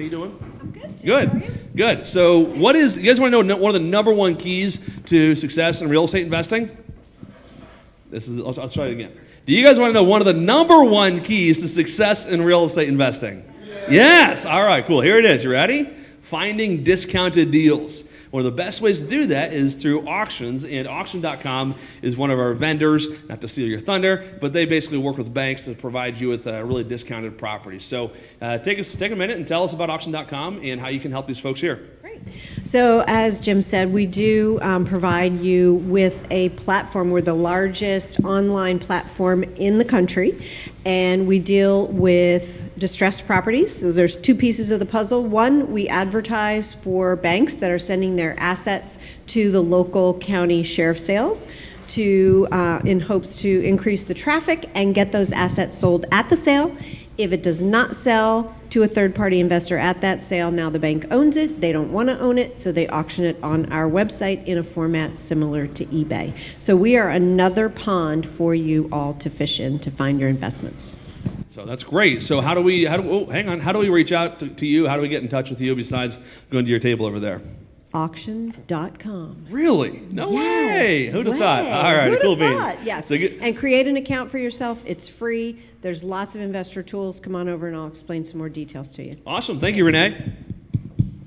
you doing? I'm good. Jim. Good. How are you? Good. So you guys want to know one of the number one keys to success in real estate investing? I'll try it again. Do you guys want to know one of the number one keys to success in real estate investing? Yes. All right, cool. Here it is. You ready? Finding discounted deals. One of the best ways to do that is through auctions, and auction.com is one of our vendors, not to steal your thunder, but they basically work with banks to provide you with really discounted properties. So take a minute and tell us about auction.com and how you can help these folks here. Great. So as Jim said, we do provide you with a platform. We're the largest online platform in the country, and we deal with distressed properties. So there's two pieces of the puzzle. One, we advertise for banks that are sending their assets to the local county sheriff sales in hopes to increase the traffic and get those assets sold at the sale. If it does not sell to a third-party investor at that sale, now the bank owns it. They don't want to own it, so they auction it on our website in a format similar to eBay. So we are another pond for you all to fish in to find your investments. So that's great. So how do we reach out to you? How do we get in touch with you besides going to your table over there? Auction.com. Really? No way. Who'd have thought? All right, cool beans. Yes. So and create an account for yourself. It's free. There's lots of investor tools. Come on over and I'll explain some more details to you. Awesome. Thank you, Renee.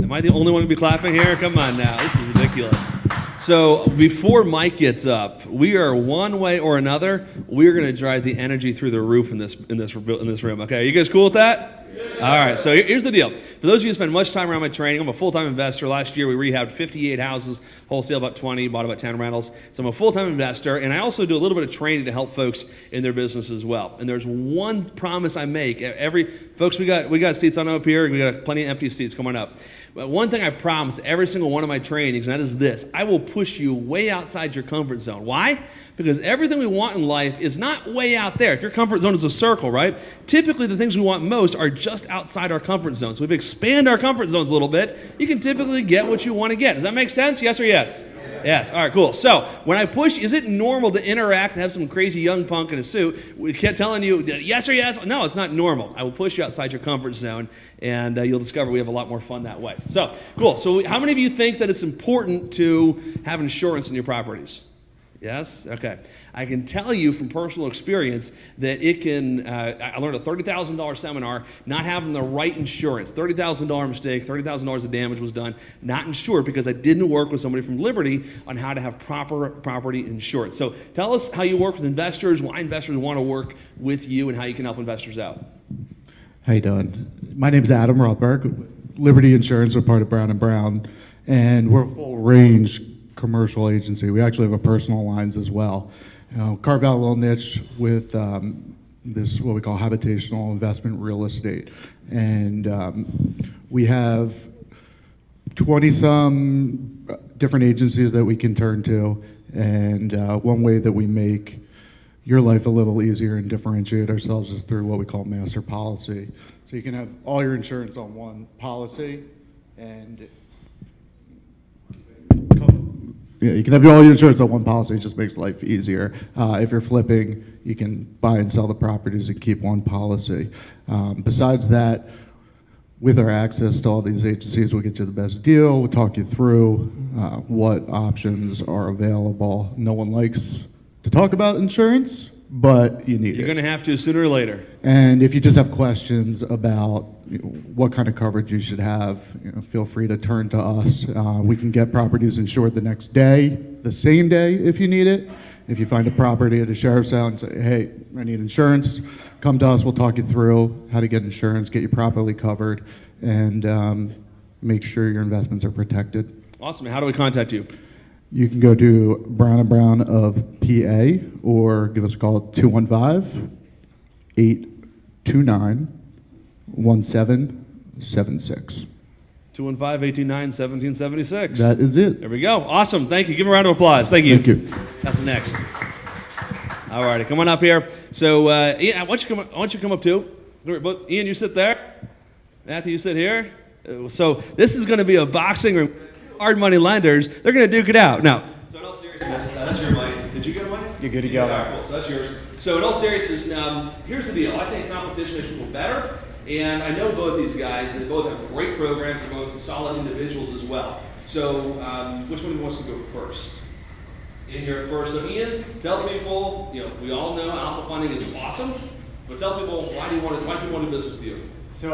Am I the only one to be clapping here? Come on now. This is ridiculous. So before Mike gets up, we are one way or another, we're going to drive the energy through the roof in this room. Okay, are you guys cool with that? Yeah. All right, so here's the deal. For those of you who spend much time around my training, I'm a full-time investor. Last year, we rehabbed 58 houses, wholesale about 20, bought about 10 rentals. So I'm a full-time investor, and I also do a little bit of training to help folks in their business as well. And there's one promise I make. Folks, we got seats on up here. We got plenty of empty seats coming up. But one thing I promise every single one of my trainings, and that is this: I will push you way outside your comfort zone. Why? Because everything we want in life is not way out there. If your comfort zone is a circle, right? Typically, the things we want most are just outside our comfort zone. So if we expand our comfort zones a little bit, you can typically get what you want to get. Does that make sense? Yes or yes? Yes. All right, cool. So when I push, is it normal to interact and have some crazy young punk in a suit telling you yes or yes? No, it's not normal. I will push you outside your comfort zone, and you'll discover we have a lot more fun that way. So, cool. So how many of you think that it's important to have insurance in your properties? Yes? Okay. I can tell you from personal experience that it can, I learned a $30,000 seminar, not having the right insurance. $30,000 mistake, $30,000 of damage was done, not insured because I didn't work with somebody from Liberty on how to have proper property insurance. So tell us how you work with investors, why investors want to work with you, and how you can help investors out. How you doing? My name is Adam Rothberg. Liberty Insurance, we're part of Brown & Brown, and we're a full range commercial agency. We actually have a personal lines as well. Carved out a little niche with this, what we call habitational investment real estate. And we have 20-some different agencies that we can turn to. And one way that we make your life a little easier and differentiate ourselves is through what we call master policy. So you can have all your insurance on one policy, and you can have all your insurance on one policy. It just makes life easier. If you're flipping, you can buy and sell the properties and keep one policy. Besides that, with our access to all these agencies, we'll get you the best deal. We'll talk you through what options are available. No one likes to talk about insurance, but you need it. You're going to have to sooner or later. And if you just have questions about what kind of coverage you should have, feel free to turn to us. We can get properties insured the next day, the same day if you need it. If you find a property at a sheriff's sale and say, hey, I need insurance, come to us. We'll talk you through how to get insurance, get you properly covered, and make sure your investments are protected. Awesome. How do we contact you? You can go to Brown & Brown of PA or give us a call at 215-829-1776. 215-829-1776. That is it. There we go. Awesome. Thank you. Give him a round of applause. Thank you. Thank you. That's next. All righty. Come on up here. So, Ian, why don't you come up too? Ian, you sit there. Matthew, you sit here. So this is going to be a boxing room. Hard money lenders, they're going to duke it out. Now, so in all seriousness, that's your mic. Did you get a mic? You're good to go. All right, cool. So that's yours. So in all seriousness, here's the deal. I think competition makes people better, And I know both these guys, they both have great programs, they're both solid individuals as well. So which one wants to go first? In your first, so Ian, tell people, we all know alpha funding is awesome, but tell people why do you want to do business with you? So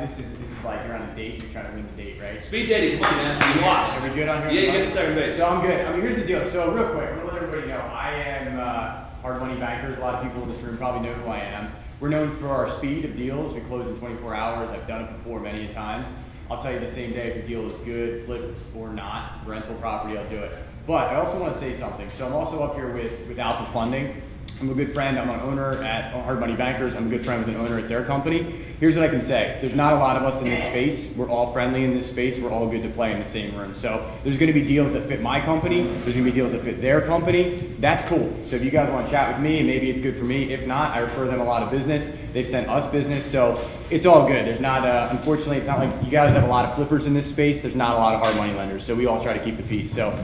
this is like you're on a date, you're trying to win the date, right? Speed dating, come on man, you lost. Are we good on here? Yeah, you get the second base. So I'm good. Here's the deal. So real quick, I'm gonna let everybody know, I am hard money bankers. A lot of people in this room probably know who I am. We're known for our speed of deals. We close in 24 hours. I've done it before many times. I'll tell you the same day if your deal is good, flip or not, rental property, I'll do it. But I also want to say something. So I'm also up here with Alpha Funding. I'm a good friend. I'm an owner at Hard Money Bankers. I'm a good friend with an owner at their company. Here's what I can say. There's not a lot of us in this space. We're all friendly in this space. We're all good to play in the same room. So there's going to be deals that fit my company. There's going to be deals that fit their company. That's cool. So if you guys want to chat with me, maybe it's good for me. If not, I refer them a lot of business. They've sent us business. So it's all good. There's not, unfortunately, it's not like you guys have a lot of flippers in this space. There's not a lot of hard money lenders. So we all try to keep the peace. So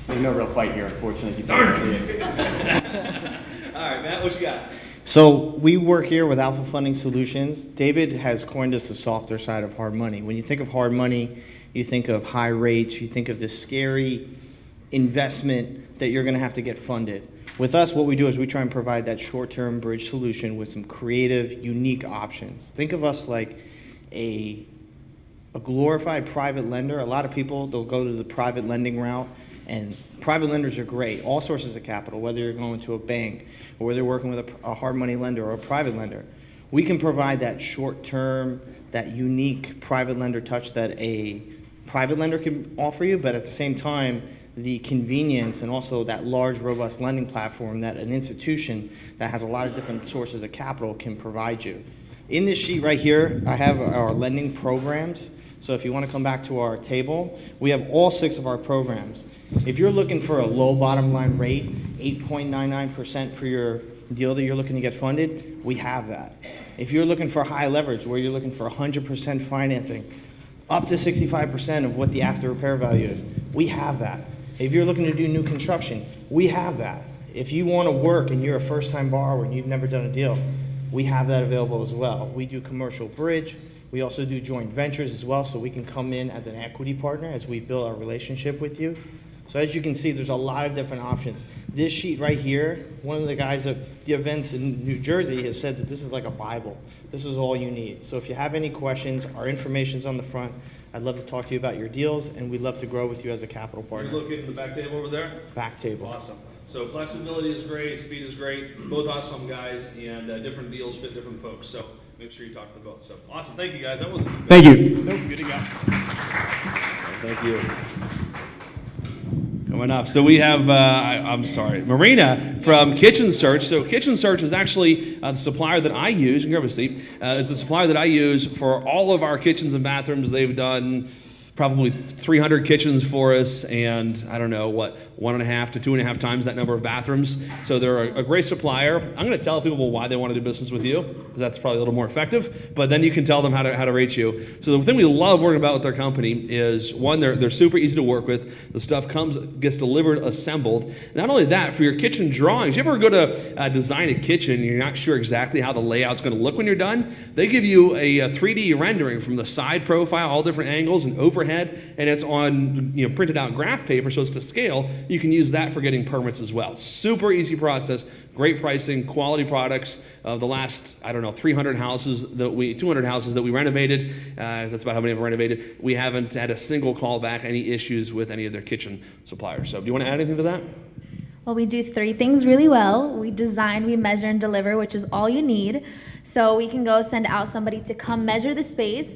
there's no real fight here, unfortunately. If you don't see it. All right, Matt, what you got? So we work here with Alpha Funding Solutions. David has coined us the softer side of hard money. When you think of hard money, you think of high rates, you think of this scary investment that you're going to have to get funded. With us, what we do is we try and provide that short-term bridge solution with some creative, unique options. Think of us like a glorified private lender. A lot of people, they'll go to the private lending route. And private lenders are great, all sources of capital, whether you're going to a bank or whether you're working with a hard money lender or a private lender. We can provide that short-term, that unique private lender touch that a private lender can offer you, but at the same time, the convenience and also that large, robust lending platform that an institution that has a lot of different sources of capital can provide you. In this sheet right here, I have our lending programs. So if you want to come back to our table, we have all 6 of our programs. If you're looking for a low bottom line rate, 8.99% for your deal that you're looking to get funded, we have that. If you're looking for high leverage, where you're looking for 100% financing, up to 65% of what the after repair value is, we have that. If you're looking to do new construction, we have that. If you want to work and you're a first-time borrower and you've never done a deal, we have that available as well. We do commercial bridge. We also do joint ventures as well, so we can come in as an equity partner as we build our relationship with you. So as you can see, there's a lot of different options. This sheet right here, one of the guys at the events in New Jersey has said that this is like a Bible. This is all you need. So if you have any questions, our information's on the front. I'd love to talk to you about your deals, and we'd love to grow with you as a capital partner. You're located in the back table over there? Back table. Awesome. So flexibility is great, speed is great, both awesome guys, and different deals fit different folks. So make sure you talk to them both. So awesome. Thank you guys. That was Thank you. good to go. Thank you. Coming up, so we have, Marina from Kitchen Search. So Kitchen Search is actually the supplier that I use, you can grab a seat, is the supplier that I use for all of our kitchens and bathrooms. They've done probably 300 kitchens for us, and I don't know, 1.5 to 2.5 times that number of bathrooms. So they're a great supplier. I'm going to tell people why they want to do business with you, because that's probably a little more effective, but then you can tell them how to rate you. So the thing we love working about with their company is, one, they're super easy to work with. The stuff gets delivered, assembled. Not only that, for your kitchen drawings, you ever go to design a kitchen and you're not sure exactly how the layout's going to look when you're done? They give you a 3D rendering from the side profile, all different angles and overhead, and it's on printed out graph paper, so it's to scale. You can use that for getting permits as well. Super easy process, great pricing, quality products. The last, 200 houses that we renovated, that's about how many I've renovated, we haven't had a single call back, any issues with any of their kitchen suppliers. So do you want to add anything to that? Well, we do 3 things really well. We design, we measure, and deliver, which is all you need. So we can go send out somebody to come measure the space.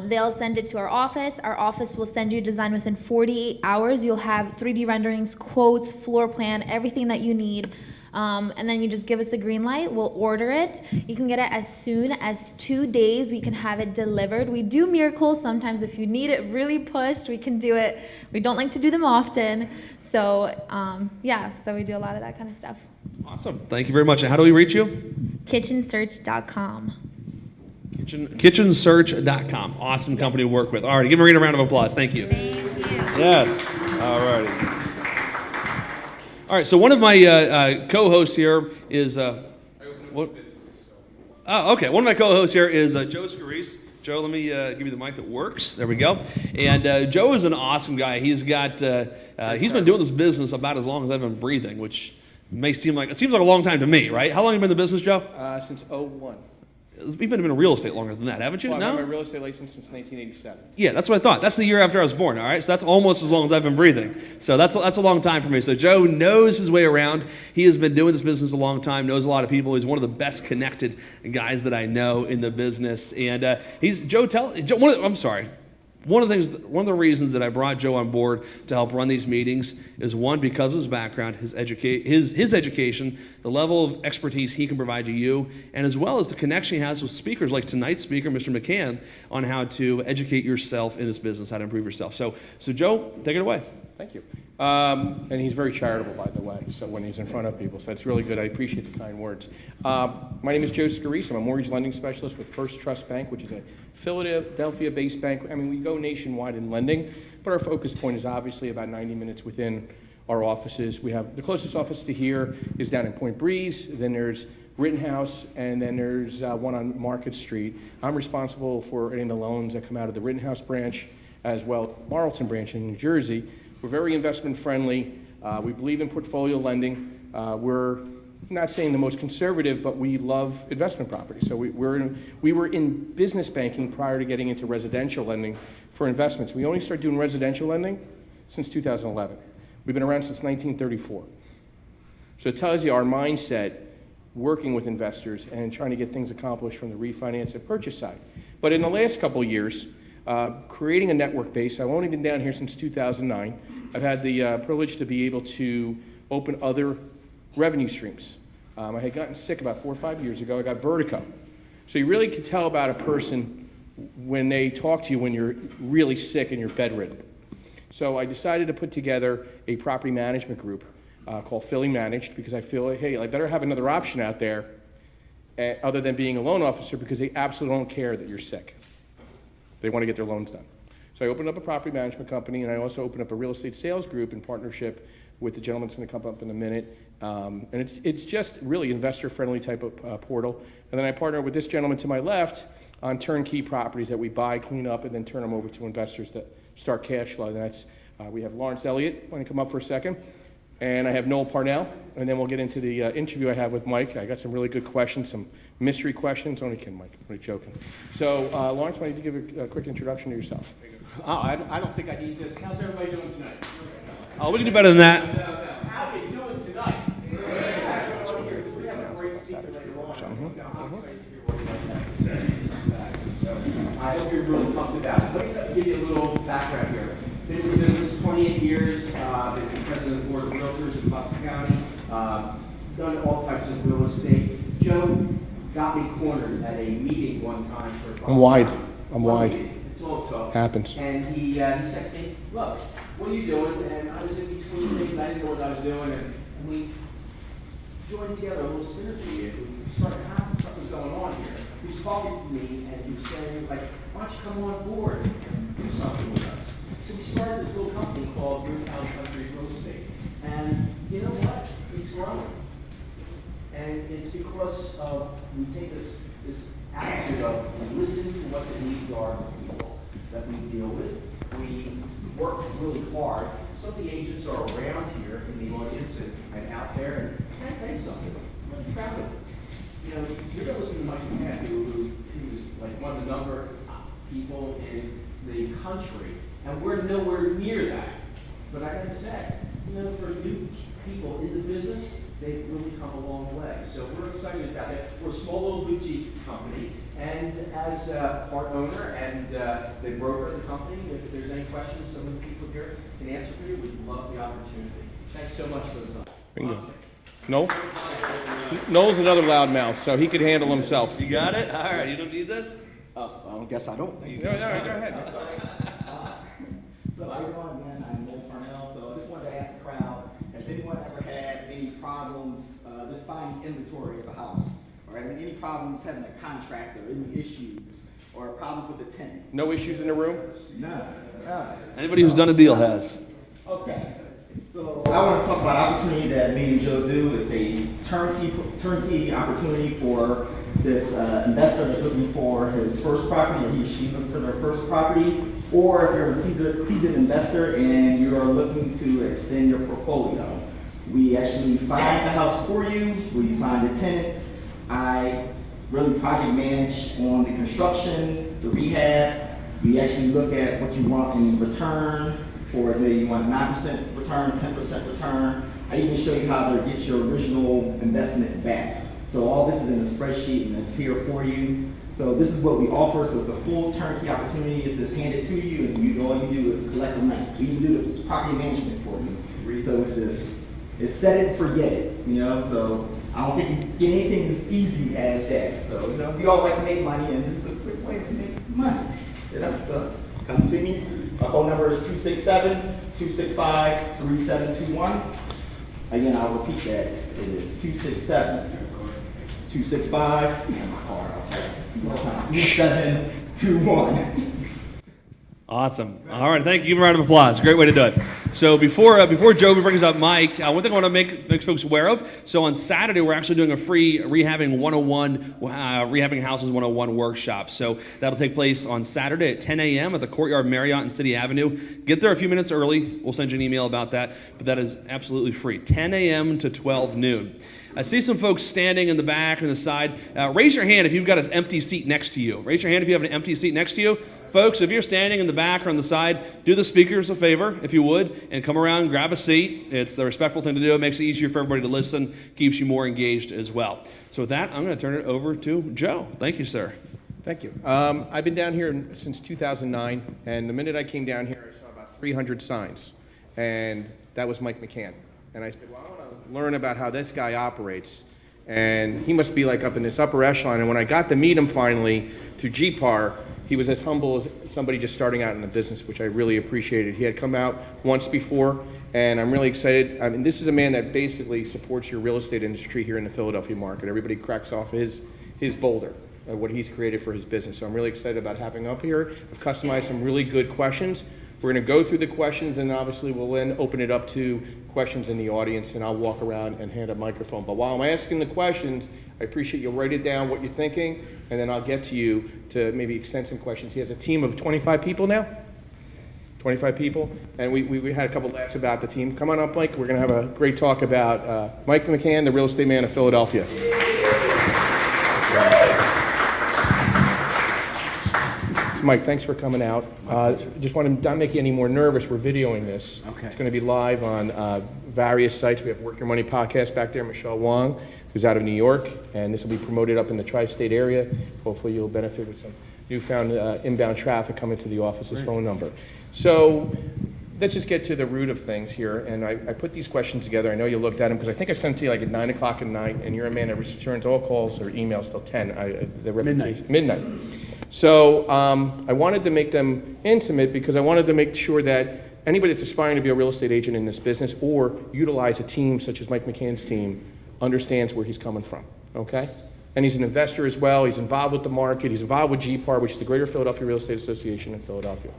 They'll send it to our office. Our office will send you design within 48 hours. You'll have 3D renderings, quotes, floor plan, everything that you need. And then you just give us the green light. We'll order it. You can get it as soon as 2 days. We can have it delivered. We do miracles sometimes. If you need it really pushed, we can do it. We don't like to do them often. So so we do a lot of that kind of stuff. Awesome. Thank you very much. And how do we reach you? Kitchensearch.com. Kitchensearch.com. Awesome company to work with. All right, give Marina a round of applause. Thank you. Thank you. Yes. All righty. All right, so one of my co-hosts here is... what? Oh, okay. One of my co-hosts here is Joe Scorese. Joe, let me give you the mic that works. There we go. And Joe is an awesome guy. He's got he's been doing this business about as long as I've been breathing, which seems like a long time to me, right? How long have you been in the business, Joe? Since '01. You've been in real estate longer than that, haven't you? Well, No? I've had my real estate license since 1987. Yeah, that's what I thought. That's the year after I was born, all right? So that's almost as long as I've been breathing. So that's a long time for me. So Joe knows his way around. He has been doing this business a long time, knows a lot of people. He's one of the best connected guys that I know in the business. And one of the reasons that I brought Joe on board to help run these meetings is one, because of his background, his education, the level of expertise he can provide to you, and as well as the connection he has with speakers like tonight's speaker, Mr. McCann, on how to educate yourself in this business, how to improve yourself. So Joe, take it away. Thank you. And he's very charitable, by the way, so when he's in front of people, so it's really good. I appreciate the kind words. My name is Joe Scorese. I'm a mortgage lending specialist with First Trust Bank, which is a Philadelphia-based bank. I mean, we go nationwide in lending, but our focus point is obviously about 90 minutes within our offices. We have the closest office to here is down in Point Breeze. Then there's Rittenhouse, and then there's one on Market Street. I'm responsible for any of the loans that come out of the Rittenhouse branch, as well as Marlton branch in New Jersey. We're very investment friendly. We believe in portfolio lending. We're not saying the most conservative, but we love investment property. So we were in business banking prior to getting into residential lending for investments. We only started doing residential lending since 2011. We've been around since 1934. So it tells you our mindset working with investors and trying to get things accomplished from the refinance and purchase side. But in the last couple of years, creating a network base. I've only been down here since 2009. I've had the privilege to be able to open other revenue streams. I had gotten sick about 4 or 5 years ago. I got vertigo. So you really can tell about a person when they talk to you when you're really sick and you're bedridden. So I decided to put together a property management group called Philly Managed, because I feel, hey, I better have another option out there other than being a loan officer, because they absolutely don't care that you're sick. They want to get their loans done. So I opened up a property management company, and I also opened up a real estate sales group in partnership with the gentleman that's going to come up in a minute. And it's just really investor-friendly type of portal. And then I partner with this gentleman to my left on turnkey properties that we buy, clean up, and then turn them over to investors that start cash flow. And that's we have Lawrence Elliott, want to come up for a second, and I have Noel Parnell, and then we'll get into the interview I have with Mike. I got some really good questions, some mystery questions. Only kidding, Mike. I'm only joking. So, Lawrence, why don't you give a quick introduction to yourself? Oh, I don't think I need this. How's everybody doing tonight? Oh, we can do better than that. How are you doing tonight? We have a great speaker later on. I'm excited to hear what he has to say. So I hope you're really pumped about it. Let me give you a little background here. Been in business 28 years, been president of the board of realtors in Bucks County, done all types of real estate. Joe got me cornered at a meeting one time for Bucks I'm wide. County. I'm wide. It's all talk. Happens. And he said to me, look, what are you doing? And I was in between things, I didn't know what I was doing, and we joined together a little synergy, and we started having something going on here. He was talking to me, and he was saying, like, why don't you come on board and do something with us? So we started this little company called Rehabbing Country Real Estate. And you know what? It's growing. And it's because of, we take this attitude of listen to what the needs are of the people that we deal with. We work really hard. Some of the agents are around here in the audience and out there. And can I tell you something? I'm really proud of it. You know, you're going to listen to Mike McCann, who's like one of the number people in the country. And we're nowhere near that. But I gotta say, you know, for new people in the business, they've really come a long way. So we're excited about it. We're a small little boutique company, and as part owner and the broker of the company, if there's any questions some of the people here can answer for you, we'd love the opportunity. Thanks so much for the time. Bingo. Noel? Noel's another loudmouth, so he could handle himself. You got it? All right, you don't need this? I guess I don't. No, go ahead. So how you doing, man? I'm Noel Parnell. So I just wanted to ask the crowd, has anyone ever had any problems just finding inventory of a house? Or any problems having a contract or any issues or problems with the tenant? No issues in the room? No. Anybody who's done a deal has. Okay. So I want to talk about opportunity that me and Joe do. It's a turnkey opportunity for this investor that's looking for his first property, or he or she looking for their first property, or if you're a seasoned investor and you're looking to extend your portfolio. We actually find the house for you, we find the tenants. I really project manage on the construction, the rehab. We actually look at what you want in return, for whether you want 9% return, 10% return. I even show you how to get your original investment back. So all this is in a spreadsheet and it's here for you. So this is what we offer. So it's a full turnkey opportunity. It's just handed to you, and all you do is collect the money. We can do the property management for you. So it's set it and forget it, you know. So I don't think you get anything as easy as that. So, you know, we all like to make money, and this is a quick way to make money. You know, so come to me. My phone number is 267-265-3721. Again, I'll repeat that. It is 267-265-3721. Awesome. All right, thank you. Give a round of applause. Great way to do it. So before Joe brings up Mike, one thing I want to make folks aware of. So on Saturday, we're actually doing a free Rehabbing 101, Rehabbing Houses 101 workshop. So that'll take place on Saturday at 10 a.m. at the Courtyard Marriott in City Avenue. Get there a few minutes early. We'll send you an email about that. But that is absolutely free. 10 a.m. to 12 noon. I see some folks standing in the back and the side. Raise your hand if you've got an empty seat next to you. Raise your hand if you have an empty seat next to you. Folks, if you're standing in the back or on the side, do the speakers a favor, if you would, and come around and grab a seat. It's the respectful thing to do. It makes it easier for everybody to listen, keeps you more engaged as well. So with that, I'm going to turn it over to Joe. Thank you, sir. Thank you. I've been down here since 2009, and the minute I came down here, I saw about 300 signs, and that was Mike McCann. And I said, well, I want to learn about how this guy operates, and he must be like up in this upper echelon. And when I got to meet him finally through GPAR, he was as humble as somebody just starting out in the business, which I really appreciated. He had come out once before, and I'm really excited. I mean, this is a man that basically supports your real estate industry here in the Philadelphia market. Everybody cracks off his boulder, what he's created for his business. So I'm really excited about having him up here. I've customized some really good questions. We're going to go through the questions, and obviously we'll then open it up to questions in the audience, and I'll walk around and hand a microphone. But while I'm asking the questions, I appreciate you'll write it down, what you're thinking, and then I'll get to you to maybe extend some questions. He has a team of 25 people now? 25 people, and we had a couple laughs about the team. Come on up, Mike. We're going to have a great talk about Mike McCann, the real estate man of Philadelphia. So Mike, thanks for coming out. Just want to not make you any more nervous. We're videoing this. Okay. It's going to be live on various sites. We have Work Your Money podcast back there, Michelle Wong, who's out of New York, and this will be promoted up in the tri-state area. Hopefully you'll benefit with some newfound inbound traffic coming to the office's phone number. So let's just get to the root of things here, and I put these questions together. I know you looked at them because I think I sent to you like at 9 o'clock at night, and you're a man that returns all calls or emails till 10. Midnight. So I wanted to make them intimate because I wanted to make sure that anybody that's aspiring to be a real estate agent in this business or utilize a team such as Mike McCann's team understands where he's coming from, okay? And he's an investor as well. He's involved with the market. He's involved with GPAR, which is the Greater Philadelphia Real Estate Association in Philadelphia.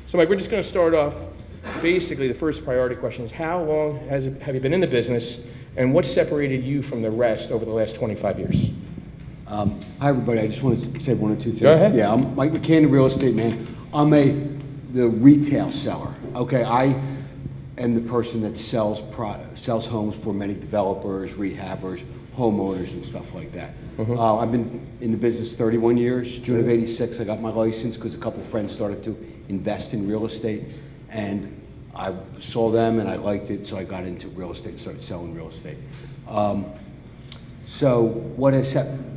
So Mike, we're just going to start off. Basically, the first priority question is how long have you been in the business, and what separated you from the rest over the last 25 years? Hi, everybody. I just wanted to say one or two things. Go ahead. Yeah, I'm Mike McCann, the real estate man. I'm the retail seller. Okay, I am the person that sells homes for many developers, rehabbers, homeowners, and stuff like that. I've been in the business 31 years. June of '86, I got my license because a couple of friends started to invest in real estate, and I saw them and I liked it, so I got into real estate and started selling real estate. So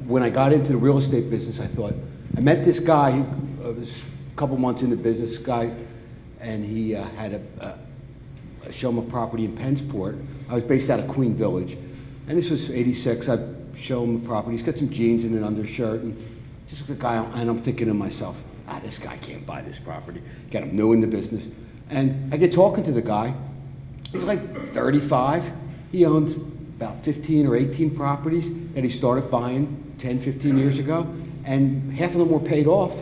when I got into the real estate business, I thought, I met this guy, he was a couple months in the business guy, and he had show him a property in Pensport. I was based out of Queen Village, and this was '86. I show him the property. He's got some jeans and an undershirt, and just the guy, and I'm thinking to myself, this guy can't buy this property. Again, I'm new in the business. And I get talking to the guy. He's like 35. He owned about 15 or 18 properties that he started buying 10, 15 years ago, and half of them were paid off,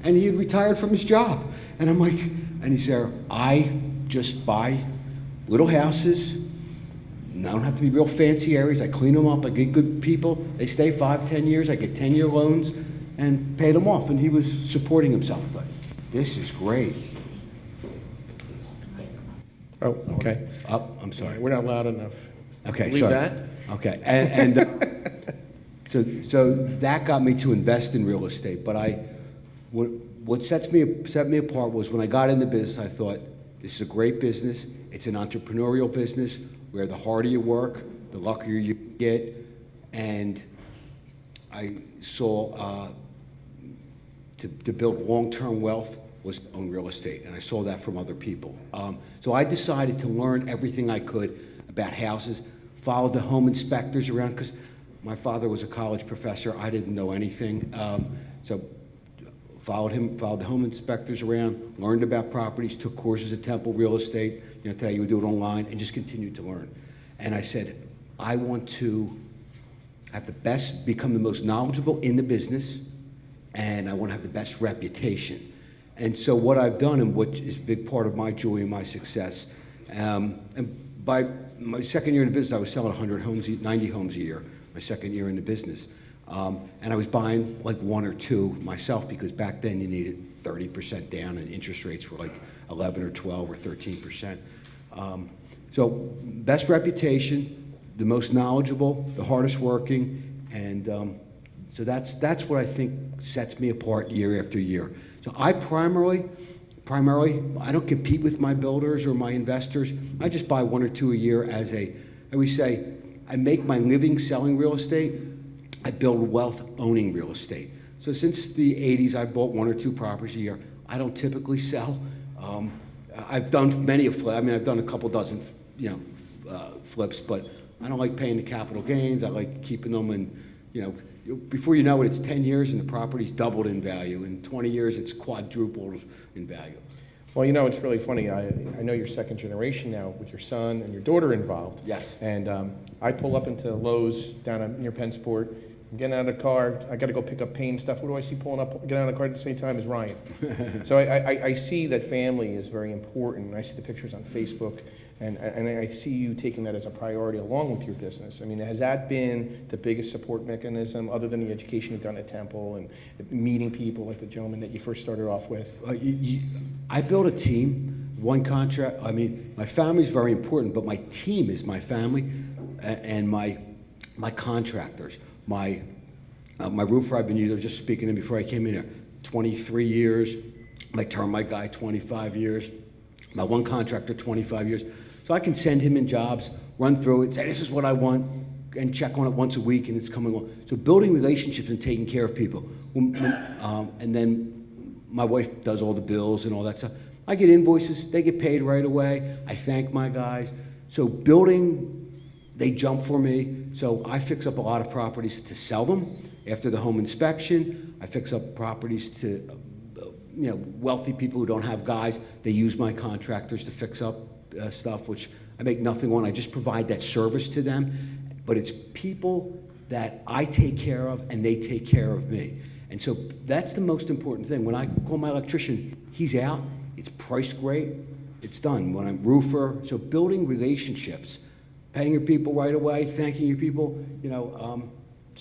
and he had retired from his job. And I'm like, and he said, I just buy little houses, I don't have to be real fancy areas. I clean them up. I get good people. They stay 5, 10 years. I get 10-year loans and paid them off. And he was supporting himself. But this is great. Oh, okay. Oh, I'm sorry. We're not loud enough. Okay, Leave sorry. that. Okay, so that got me to invest in real estate. But what set me apart was when I got into business, I thought, this is a great business. It's an entrepreneurial business where the harder you work, the luckier you get. And I saw to build long-term wealth was to own real estate, and I saw that from other people. So I decided to learn everything I could about houses, followed the home inspectors around, because my father was a college professor. I didn't know anything. So followed the home inspectors around, learned about properties, took courses at Temple Real Estate. Today you would do it online, and just continued to learn. And I said, I want to have the best, become the most knowledgeable in the business, and I want to have the best reputation. And so what I've done, and what is a big part of my joy and my success, and by my second year in the business, I was selling 100 homes, 90 homes a year, my second year in the business. And I was buying like 1 or 2 myself, because back then you needed 30% down and interest rates were like 11 or 12 or 13%. So best reputation, the most knowledgeable, the hardest working, and so that's what I think sets me apart year after year. So I primarily, I don't compete with my builders or my investors. I just buy 1 or 2 a year as I always say, I make my living selling real estate. I build wealth owning real estate. So since the 80s, I bought 1 or 2 properties a year. I don't typically sell. I've done many a flip. I mean, I've done a couple dozen, flips, but I don't like paying the capital gains. I like keeping them, and before you know it, it's 10 years and the property's doubled in value. In 20 years, it's quadrupled in value. Well, it's really funny. I know you're second generation now with your son and your daughter involved. Yes. And I pull up into Lowe's down near Pennsport. I'm getting out of the car. I got to go pick up paint stuff. What do I see pulling up, getting out of the car at the same time as Ryan? So I see that family is very important. I see the pictures on Facebook, and I see you taking that as a priority along with your business. I mean, has that been the biggest support mechanism, other than the education you've done at Temple and meeting people like the gentleman that you first started off with? I built a team, one contract. I mean, my family's very important, but my team is my family and my contractors. My roofer, I've been using, just speaking to him before I came in here, 23 years. My termite guy, 25 years. My one contractor, 25 years. So I can send him in jobs, run through it, say, this is what I want, and check on it once a week, and it's coming along. So building relationships and taking care of people. And then my wife does all the bills and all that stuff. I get invoices, they get paid right away. I thank my guys. So building, they jump for me. So I fix up a lot of properties to sell them after the home inspection. I fix up properties to wealthy people who don't have guys. They use my contractors to fix up stuff, which I make nothing on. I just provide that service to them. But it's people that I take care of and they take care of me. And so that's the most important thing. When I call my electrician, he's out, it's priced great, it's done. When I'm roofer, so building relationships, paying your people right away, thanking your people,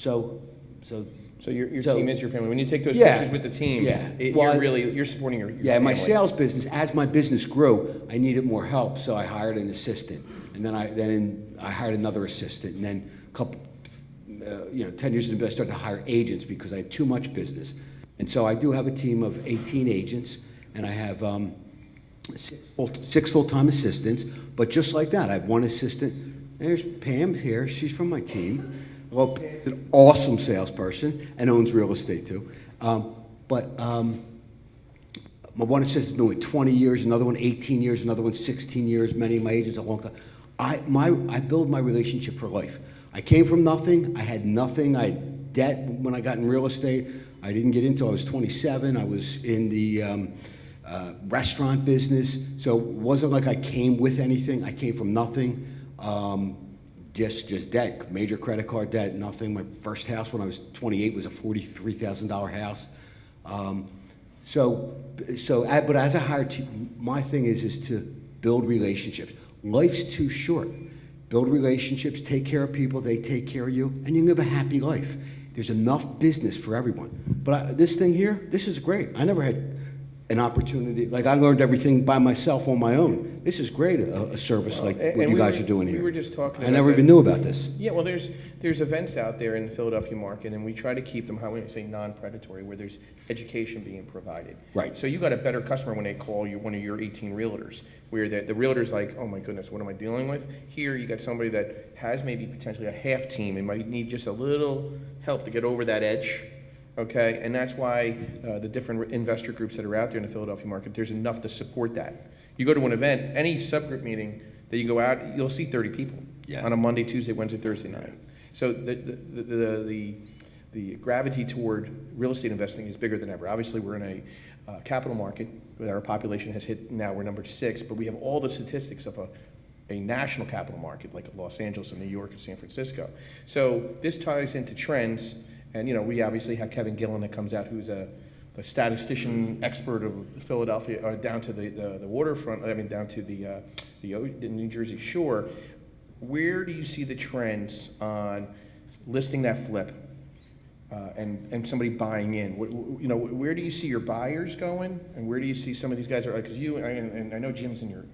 So your team is your family. When you take those Yeah. pictures with the team, Yeah. you're supporting your Yeah, my family. sales business, as my business grew, I needed more help, so I hired an assistant. And then I hired another assistant, and then a couple, 10 years into business, I started to hire agents because I had too much business. And so I do have a team of 18 agents, and I have 6 full-time assistants. But just like that, I have one assistant. There's Pam here. She's from my team. Well, Pam's an awesome salesperson and owns real estate too. But my one assistant's been with 20 years, another one 18 years, another one 16 years. Many of my agents a long time. I build my relationship for life. I came from nothing. I had nothing. I had debt when I got in real estate. I didn't get into it. I was 27. I was in the restaurant business. So it wasn't like I came with anything. I came from nothing. Just debt, major credit card debt, nothing. My first house when I was 28 was a $43,000 house. But as a hired team, my thing is to build relationships. Life's too short. build relationships, take care of people, they take care of you, and you live a happy life. There's enough business for everyone. But this thing here, this is great. I never had an opportunity, like I learned everything by myself on my own. This is great, a service like what you guys are doing here. We were just talking I never even knew about this. Yeah, well, there's events out there in the Philadelphia market, and we try to keep them, how we say, non-predatory, where there's education being provided. Right. So you got a better customer when they call you, one of your 18 realtors, where the realtor's like, oh my goodness, what am I dealing with? Here, you got somebody that has maybe potentially a half team and might need just a little help to get over that edge. Okay, and that's why the different investor groups that are out there in the Philadelphia market, there's enough to support that. You go to an event, any subgroup meeting that you go out, you'll see 30 people on a Monday, Tuesday, Wednesday, Thursday night. So the gravity toward real estate investing is bigger than ever. Obviously, we're in a capital market where our population has hit, now we're number 6, but we have all the statistics of a national capital market like Los Angeles and New York and San Francisco. So this ties into trends. And, we obviously have Kevin Gillen that comes out, who's a statistician expert of Philadelphia, down to the waterfront, down to the New Jersey shore. Where do you see the trends on listing that flip and somebody buying in? Where do you see your buyers going, and where do you see some of these guys are? Because and I know Jim's in your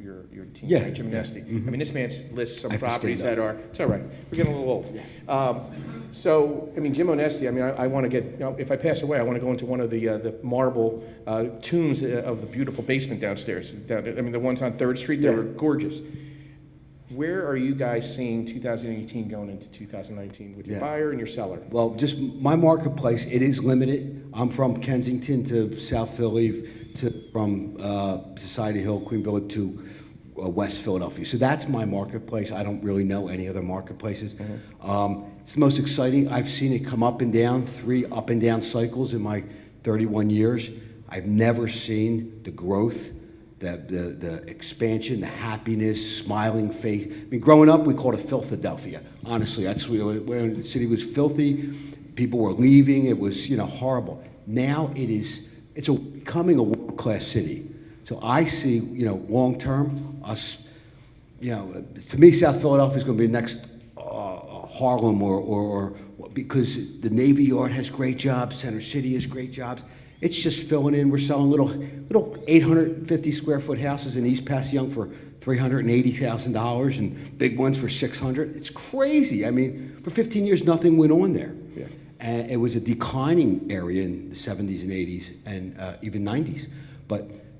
team, right? Jim Nesty. Mm-hmm. This man lists some I have to properties stand that up. are. It's all right. We're getting a little old. So, Jim Onesti, I want to get, if I pass away, I want to go into one of the marble tombs of the beautiful basement downstairs. The ones on 3rd Street, they were gorgeous. Where are you guys seeing 2018 going into 2019 with your buyer and your seller? Well, just my marketplace, it is limited. I'm from Kensington to South Philly, from Society Hill, Queen Village to West Philadelphia. So that's my marketplace. I don't really know any other marketplaces. It's the most exciting. I've seen it come up and down, 3 up and down cycles in my 31 years. I've never seen the growth, the expansion, the happiness, smiling face. Growing up, we called it Philadelphia. Honestly, that's where the city was filthy. People were leaving. It was, horrible. Now it's becoming a world-class city. So I see, long term, us, to me, South Philadelphia is going to be the next Harlem or because the Navy Yard has great jobs, Center City has great jobs. It's just filling in. We're selling little 850 square foot houses in East Passyunk for $380,000 and big ones for $600,000. It's crazy. For 15 years, nothing went on there. Yeah. And it was a declining area in the 70s and 80s and even 90s.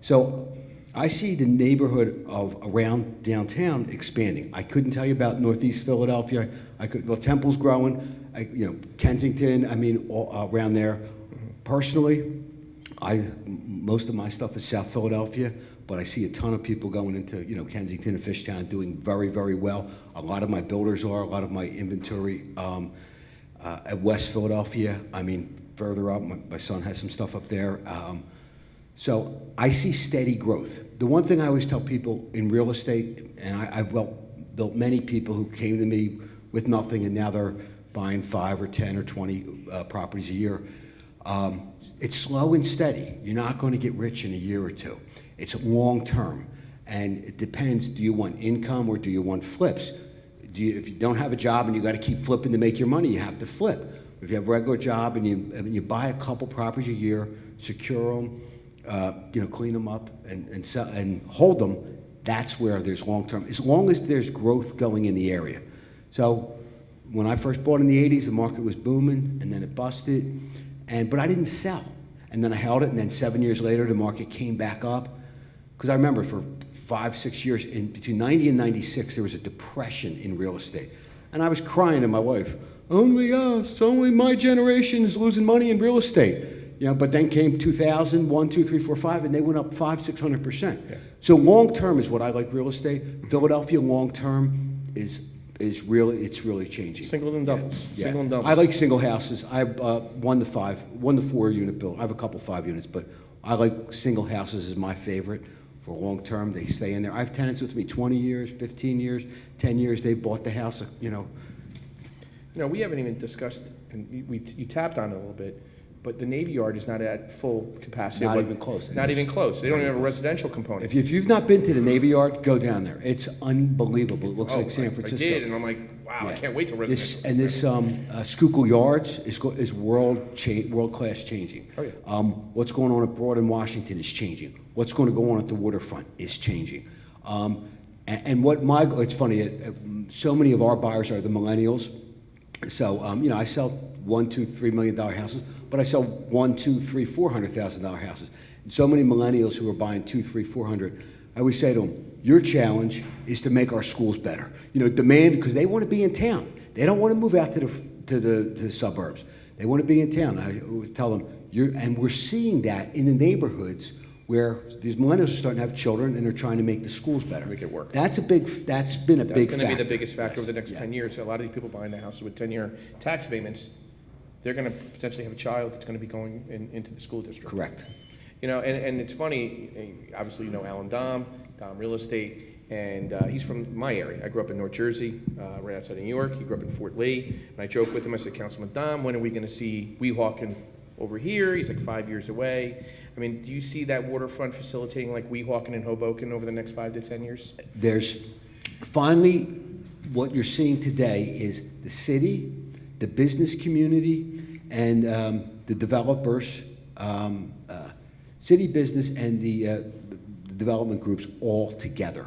So I see the neighborhood of around downtown expanding. I couldn't tell you about Northeast Philadelphia. Temple's growing. Kensington. All around there. Personally, most of my stuff is South Philadelphia, but I see a ton of people going into Kensington and Fishtown doing very, very well. A lot of my builders are. A lot of my inventory at West Philadelphia. Further up, my son has some stuff up there. So I see steady growth. The one thing I always tell people in real estate, and I've built many people who came to me with nothing and now they're buying 5 or 10 or 20 properties a year. It's slow and steady. You're not going to get rich in a year or two. It's long term. And it depends, do you want income or do you want flips? If you don't have a job and you got to keep flipping to make your money, you have to flip. If you have a regular job and you buy a couple properties a year, secure them, clean them up and sell, and hold them, that's where there's long term. As long as there's growth going in the area. So when I first bought in the 80s, the market was booming and then it busted. But I didn't sell. And then I held it, and then 7 years later, the market came back up. Because I remember for 5, 6 years, between 90 and 96, there was a depression in real estate. And I was crying to my wife, only us, only my generation is losing money in real estate. But then came 2000, 1, 2, 3, 4, 5, and they went up 500, 600%. Yeah. So long term is what I like real estate. Philadelphia long term is really changing. Singles and doubles. Yeah. Single and doubles. I like single houses. I have 1 to 4 unit build. I have a couple 5 units, but I like single houses is my favorite for long term. They stay in there. I have tenants with me 20 years, 15 years, 10 years. They bought the house, we haven't even discussed, and you tapped on it a little bit, but the Navy Yard is not at full capacity. Not But even close. Not even close. They don't even have a residential component. If you've not been to the Navy Yard, go down there. It's unbelievable. It looks like San Francisco. I did, and I'm like, wow, I Yeah. can't wait till residential. This Schuylkill Yards is world class changing. Oh, yeah. What's going on abroad in Washington is changing. What's going to go on at the waterfront is changing. And what it's funny, so many of our buyers are the millennials. So, I sell $1, $2, $3 million houses, but I sell $1, $2, $3, $400,000 houses. And so many millennials who are buying 2, 3, 400. I always say to them, your challenge is to make our schools better. Demand, because they want to be in town. They don't want to move out to the suburbs. They want to be in town. I always tell them, and we're seeing that in the neighborhoods where these millennials are starting to have children and they're trying to make the schools better. Make it work. That's been a big That's factor. going to be the biggest factor over the next Yeah. 10 years. A lot of these people buying the houses with 10-year tax payments, they're going to potentially have a child that's going to be going into the school district. Correct. And it's funny, obviously Alan Dom Real Estate, and he's from my area. I grew up in North Jersey, right outside of New York. He grew up in Fort Lee, and I joke with him, I said, Councilman Dom, when are we going to see Weehawken over here? He's like 5 years away. I mean, do you see that waterfront facilitating like Weehawken and Hoboken over the next 5 to 10 years? There's finally what you're seeing today is the city, the business community, and the developers, city business and the development groups all together.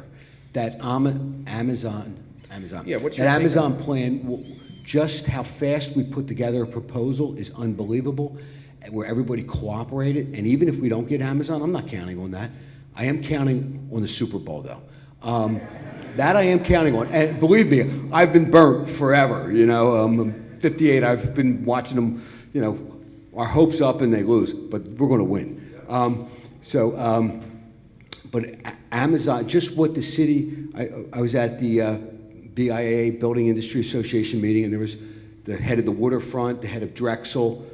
That Amazon, Yeah, what's that your take Amazon on it? plan, just how fast we put together a proposal is unbelievable, where everybody cooperated. And even if we don't get Amazon, I'm not counting on that. I am counting on the Super Bowl, though. That I am counting on. And believe me, I've been burnt forever. I'm 58. I've been watching them. Our hopes up and they lose, but we're going to win. But Amazon, just what the city. I was at the BIA Building Industry Association meeting, and there was the head of the waterfront, the head of Drexel,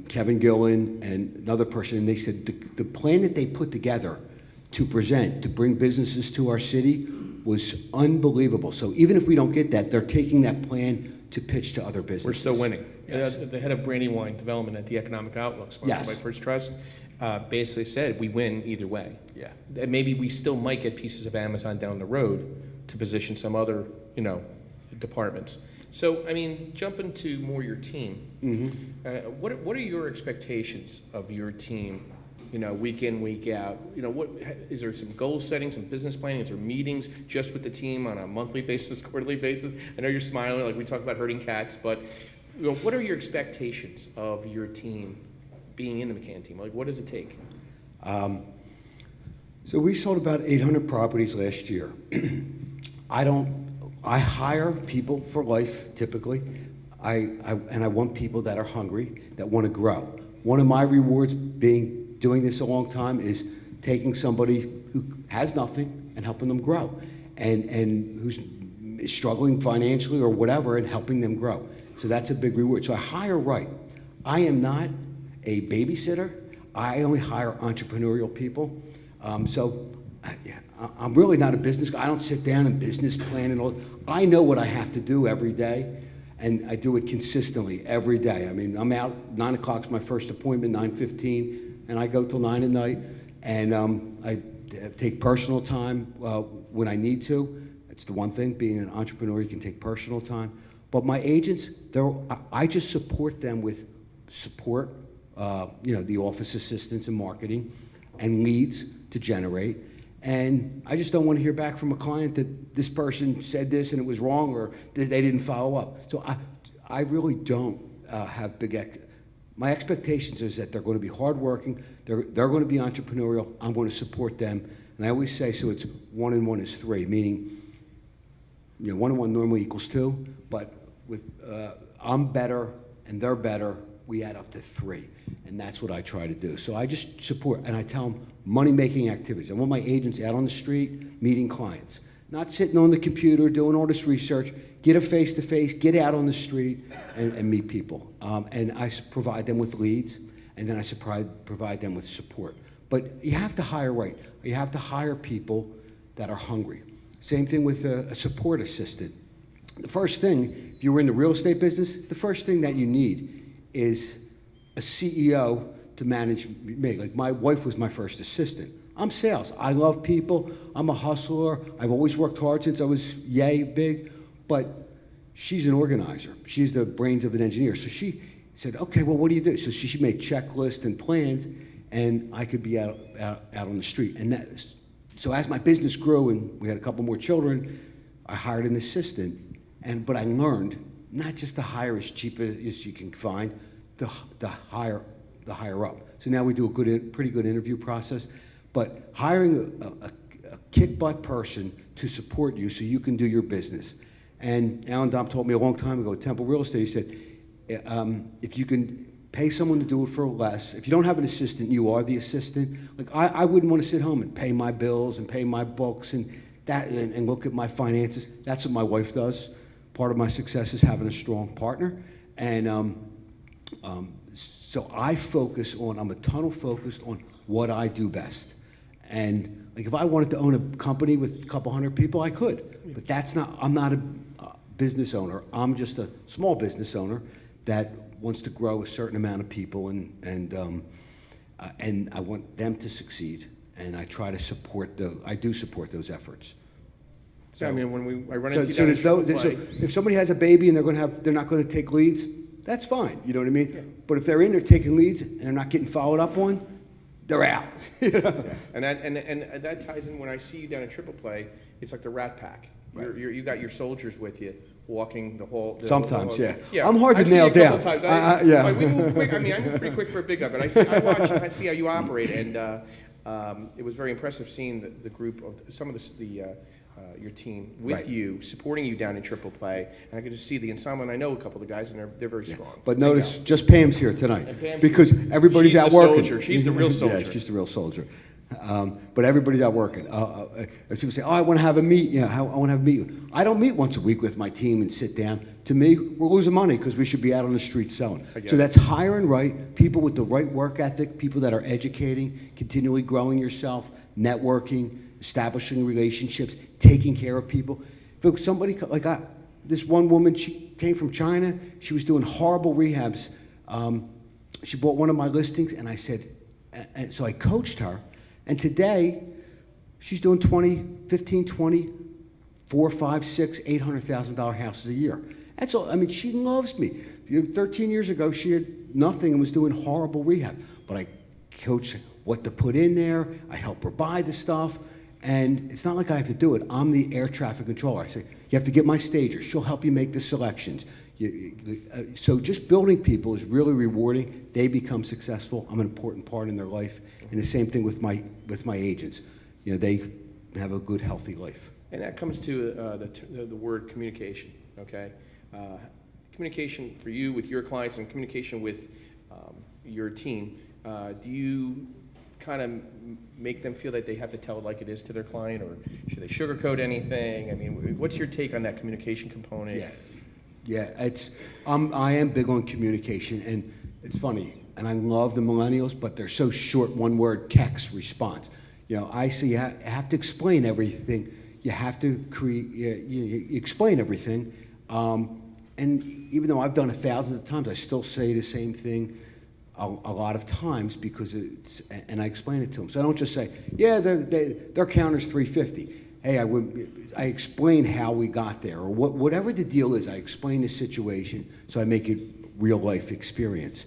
Kevin Gillen, and another person, and they said the plan that they put together to present, to bring businesses to our city was unbelievable. So even if we don't get that, they're taking that plan to pitch to other businesses. We're still winning. Yes. The head of Brandywine Development at the Economic Outlook, sponsored Yes. by First Trust, basically said we win either way. Yeah. And maybe we still might get pieces of Amazon down the road to position some other, departments. So, jumping to more your team, what are your expectations of your team, week in, week out? Is there some goal setting, some business planning? Is there meetings just with the team on a monthly basis, quarterly basis? I know you're smiling, like we talk about herding cats, but what are your expectations of your team being in the McCann team? Like, what does it take? So we sold about 800 properties last year. I hire people for life, typically. And I want people that are hungry, that want to grow. One of my rewards doing this a long time is taking somebody who has nothing and helping them grow, and who's struggling financially or whatever, and helping them grow. So that's a big reward. So I hire right. I am not a babysitter. I only hire entrepreneurial people. I'm really not a business guy. I don't sit down and business plan and all. I know what I have to do every day, and I do it consistently every day. I'm out, 9 o'clock's my first appointment, 9:15, and I go till 9 at night, and I take personal time when I need to. It's the one thing, being an entrepreneur, you can take personal time. But my agents, I just support them with support, the office assistants and marketing, and leads to generate. And I just don't want to hear back from a client that this person said this and it was wrong, or that they didn't follow up. So I really don't have my expectations is that they're going to be hardworking, they're going to be entrepreneurial, I'm going to support them. And I always say, so it's 1 and 1 is 3, meaning 1 and 1 normally equals 2, but with I'm better and they're better, we add up to 3. And that's what I try to do. So I just support, and I tell them money-making activities. I want my agents out on the street meeting clients, not sitting on the computer doing all this research. Get a face-to-face, get out on the street, and meet people. And I provide them with leads, and then I provide them with support. But you have to hire right. You have to hire people that are hungry. Same thing with a support assistant. The first thing, if you were in the real estate business, the first thing that you need is a CEO to manage me. Like my wife was my first assistant. I'm sales. I love people. I'm a hustler. I've always worked hard since I was yay big, but she's an organizer. She's the brains of an engineer. So she said, okay, well, what do you do? So she made checklists and plans, and I could be out on the street. And so as my business grew and we had a couple more children, I hired an assistant. But I learned not just to hire as cheap as you can find, to hire up. So now we do a pretty good interview process. But hiring a kick-butt person to support you so you can do your business. And Alan Dom told me a long time ago at Temple Real Estate, he said, if you can pay someone to do it for less, if you don't have an assistant, you are the assistant. Like I wouldn't want to sit home and pay my bills and pay my books and look at my finances. That's what my wife does. Part of my success is having a strong partner. And so I'm a tunnel focused on what I do best. And like if I wanted to own a company with a couple hundred people, I could. But I'm not a business owner. I'm just a small business owner that wants to grow a certain amount of people, and I want them to succeed. And I try to support those efforts. So, I mean, when I run into you So down at so Chipotle, if somebody has a baby and they're not going to take leads, that's fine. You know what I mean? Yeah. But if they're in there taking leads and they're not getting followed up on, they're out. yeah. And that ties in when I see you down at Triple Play. It's like the Rat Pack. Right. You got your soldiers with you, walking the whole. Sometimes, yeah. I'm hard to I've seen nail you a couple down. times. Yeah. We move quick. I mean, I move pretty quick for a big guy, but I watch and I see how you operate, and it was very impressive seeing the group of some of your team with Right. you, supporting you down in Triple Play, and I could just see the ensemble. And I know a couple of the guys, and they're very strong. But notice, just Pam's here tonight And Pam's because everybody's she's out the working. soldier. She's the real soldier. Yeah, she's the real soldier. But everybody's out working. People say, "Oh, I want to have a meet. You know, I want to have a meet." I don't meet once a week with my team and sit down. To me, we're losing money because we should be out on the street selling. So that's hiring right, people with the right work ethic, people that are educating, continually growing yourself, networking, establishing relationships, taking care of people. If somebody this one woman, she came from China. She was doing horrible rehabs. She bought one of my listings, and I said, and so I coached her. And today, she's doing 15, 20, 4, 5, 6, $800,000 houses a year. That's all. I mean, she loves me. 13 years ago, she had nothing and was doing horrible rehab. But I coached what to put in there. I help her buy the stuff. And it's not like I have to do it. I'm the air traffic controller. I say, you have to get my stager. She'll help you make the selections. So just building people is really rewarding. They become successful. I'm an important part in their life. And the same thing with my agents. You know, they have a good, healthy life. And that comes to the word communication, okay? Communication for you with your clients and communication with your team. Do you kind of make them feel that they have to tell it like it is to their client, or should they sugarcoat anything? I mean, what's your take on that communication component? Yeah, I am big on communication, and it's funny, and I love the millennials, but they're so short, one word text response. You know, I say you have to explain everything. You have to you explain everything. And even though I've done it thousands of times, I still say the same thing a lot of times because and I explain it to them. So I don't just say, yeah, their counter's 350. Hey, I explain how we got there, or whatever the deal is. I explain the situation, so I make it real life experience.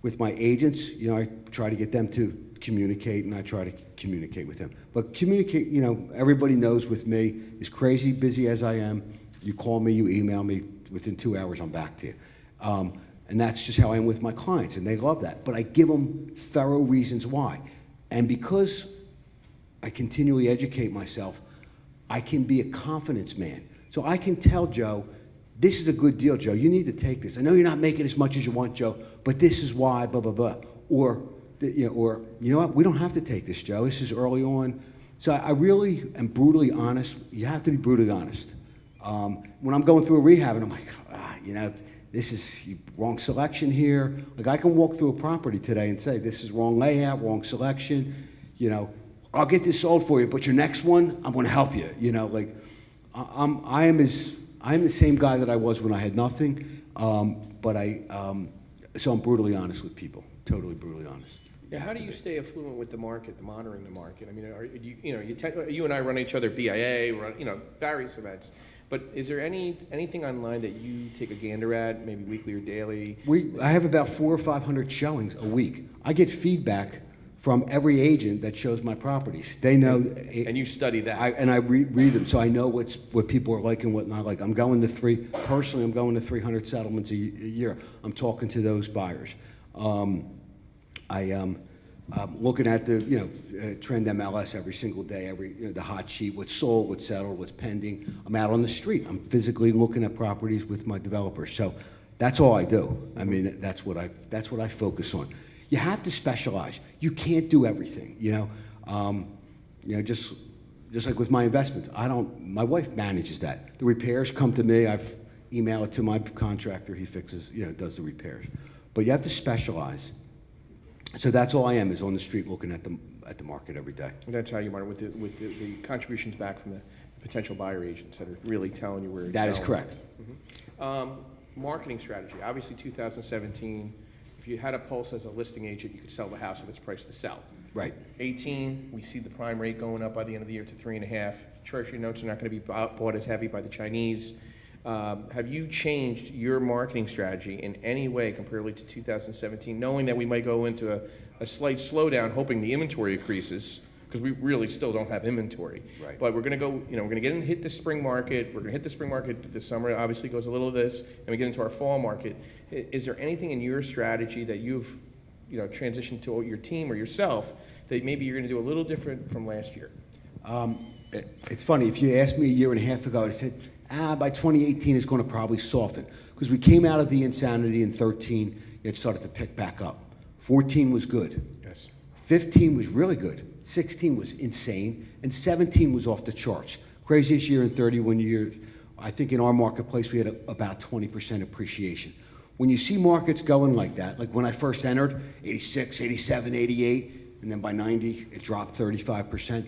With my agents, you know, I try to get them to communicate, and I try to communicate with them. But communicate, you know, everybody knows with me, as crazy busy as I am, you call me, you email me, within 2 hours I'm back to you. And that's just how I am with my clients, and they love that. But I give them thorough reasons why. And because I continually educate myself, I can be a confidence man. So I can tell Joe, this is a good deal, Joe. You need to take this. I know you're not making as much as you want, Joe, but this is why, blah, blah, blah. Or you know what, we don't have to take this, Joe. This is early on. So I really am brutally honest. You have to be brutally honest. When I'm going through a rehab and I'm like, you know, this is wrong selection here. Like I can walk through a property today and say, this is wrong layout, wrong selection. You know, I'll get this sold for you, but your next one, I'm going to help you. You know, like I am the same guy that I was when I had nothing. But so I'm brutally honest with people, totally brutally honest. Yeah, how do you stay affluent with the market, the monitoring the market? I mean, you and I run each other BIA, run, various events. But is there anything online that you take a gander at, maybe weekly or daily? I have about 400 or 500 showings a week. I get feedback from every agent that shows my properties. They know. And you study that. I read them, so I know what people are like and what not like. Personally, I'm going to 300 settlements a year. I'm talking to those buyers. I'm looking at the Trend MLS every single day, the hot sheet, what's sold, what's settled, what's pending. I'm out on the street. I'm physically looking at properties with my developers. So that's all I do. I mean, that's what I focus on. You have to specialize. You can't do everything. Just like with my investments, my wife manages that. The repairs come to me. I've emailed it to my contractor. He fixes, does the repairs. But you have to specialize. So that's all I am, is on the street looking at the market every day. And that's how you monitor with the contributions back from the potential buyer agents that are really telling you where it's That is selling. correct. Marketing strategy. Obviously, 2017, if you had a pulse as a listing agent, you could sell the house if it's priced to sell. Right. 18, we see the prime rate going up by the end of the year to 3.5. Treasury notes are not going to be bought as heavy by the Chinese. Have you changed your marketing strategy in any way comparatively to 2017, knowing that we might go into a slight slowdown, hoping the inventory increases, because we really still don't have inventory. Right. But we're going to go, we're going to hit the spring market. We're going to hit the spring market this summer. Obviously goes a little of this, and we get into our fall market. Is there anything in your strategy that you've, transitioned to your team or yourself that maybe you're going to do a little different from last year? It's funny, if you asked me a year and a half ago, I said, by 2018 it's going to probably soften. Because we came out of the insanity in 13, it started to pick back up. 14 was good. Yes. 15 was really good. 16 was insane. And 17 was off the charts. Craziest year in 31 years. I think in our marketplace we had about 20% appreciation. When you see markets going like that, like when I first entered, 86, 87, 88, and then by 90 it dropped 35%.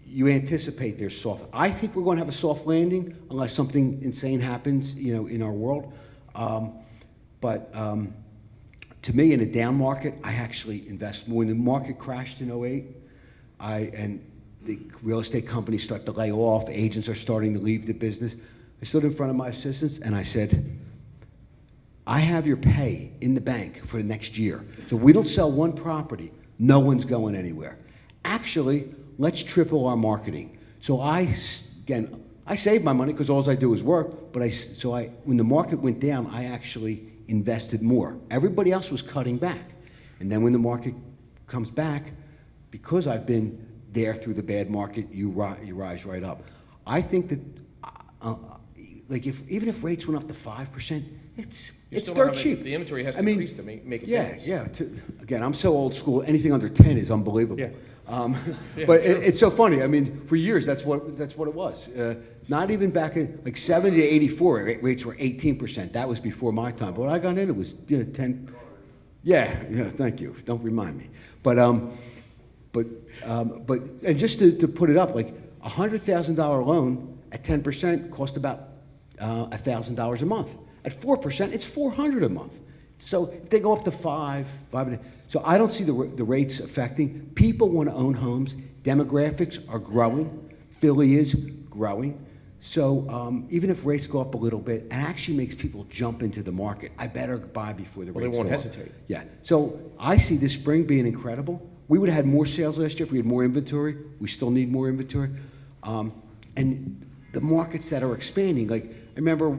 You anticipate there's soft. I think we're going to have a soft landing unless something insane happens, in our world. But to me, in a down market, I actually invest more. When the market crashed in 08, and the real estate companies start to lay off, agents are starting to leave the business, I stood in front of my assistants and I said, I have your pay in the bank for the next year. So we don't sell one property, no one's going anywhere. Actually, let's triple our marketing. So I saved my money because all I do is work, but when the market went down, I actually invested more. Everybody else was cutting back. And then when the market comes back, because I've been there through the bad market, you rise right up. I think that, even if rates went up to 5%, it's dirt cheap. The inventory has to increase to make a difference. Yeah. Again, I'm so old school. Anything under 10 is unbelievable. Yeah. But it's so funny. I mean, for years that's what it was. Not even back in like 70 to 84, rates were 18%. That was before my time. But when I got in, it was 10. Yeah. Thank you. Don't remind me. But and just to put it up, like a $100,000 loan at 10% cost about $1,000 a month. At 4%, it's $400 a month. So if they go up to 5.5, so I don't see the rates affecting. People want to own homes. Demographics are growing. Philly is growing. So even if rates go up a little bit, it actually makes people jump into the market. I better buy before the rates go up. They won't hesitate. Yeah. So I see this spring being incredible. We would have had more sales last year if we had more inventory. We still need more inventory. And the markets that are expanding, like I remember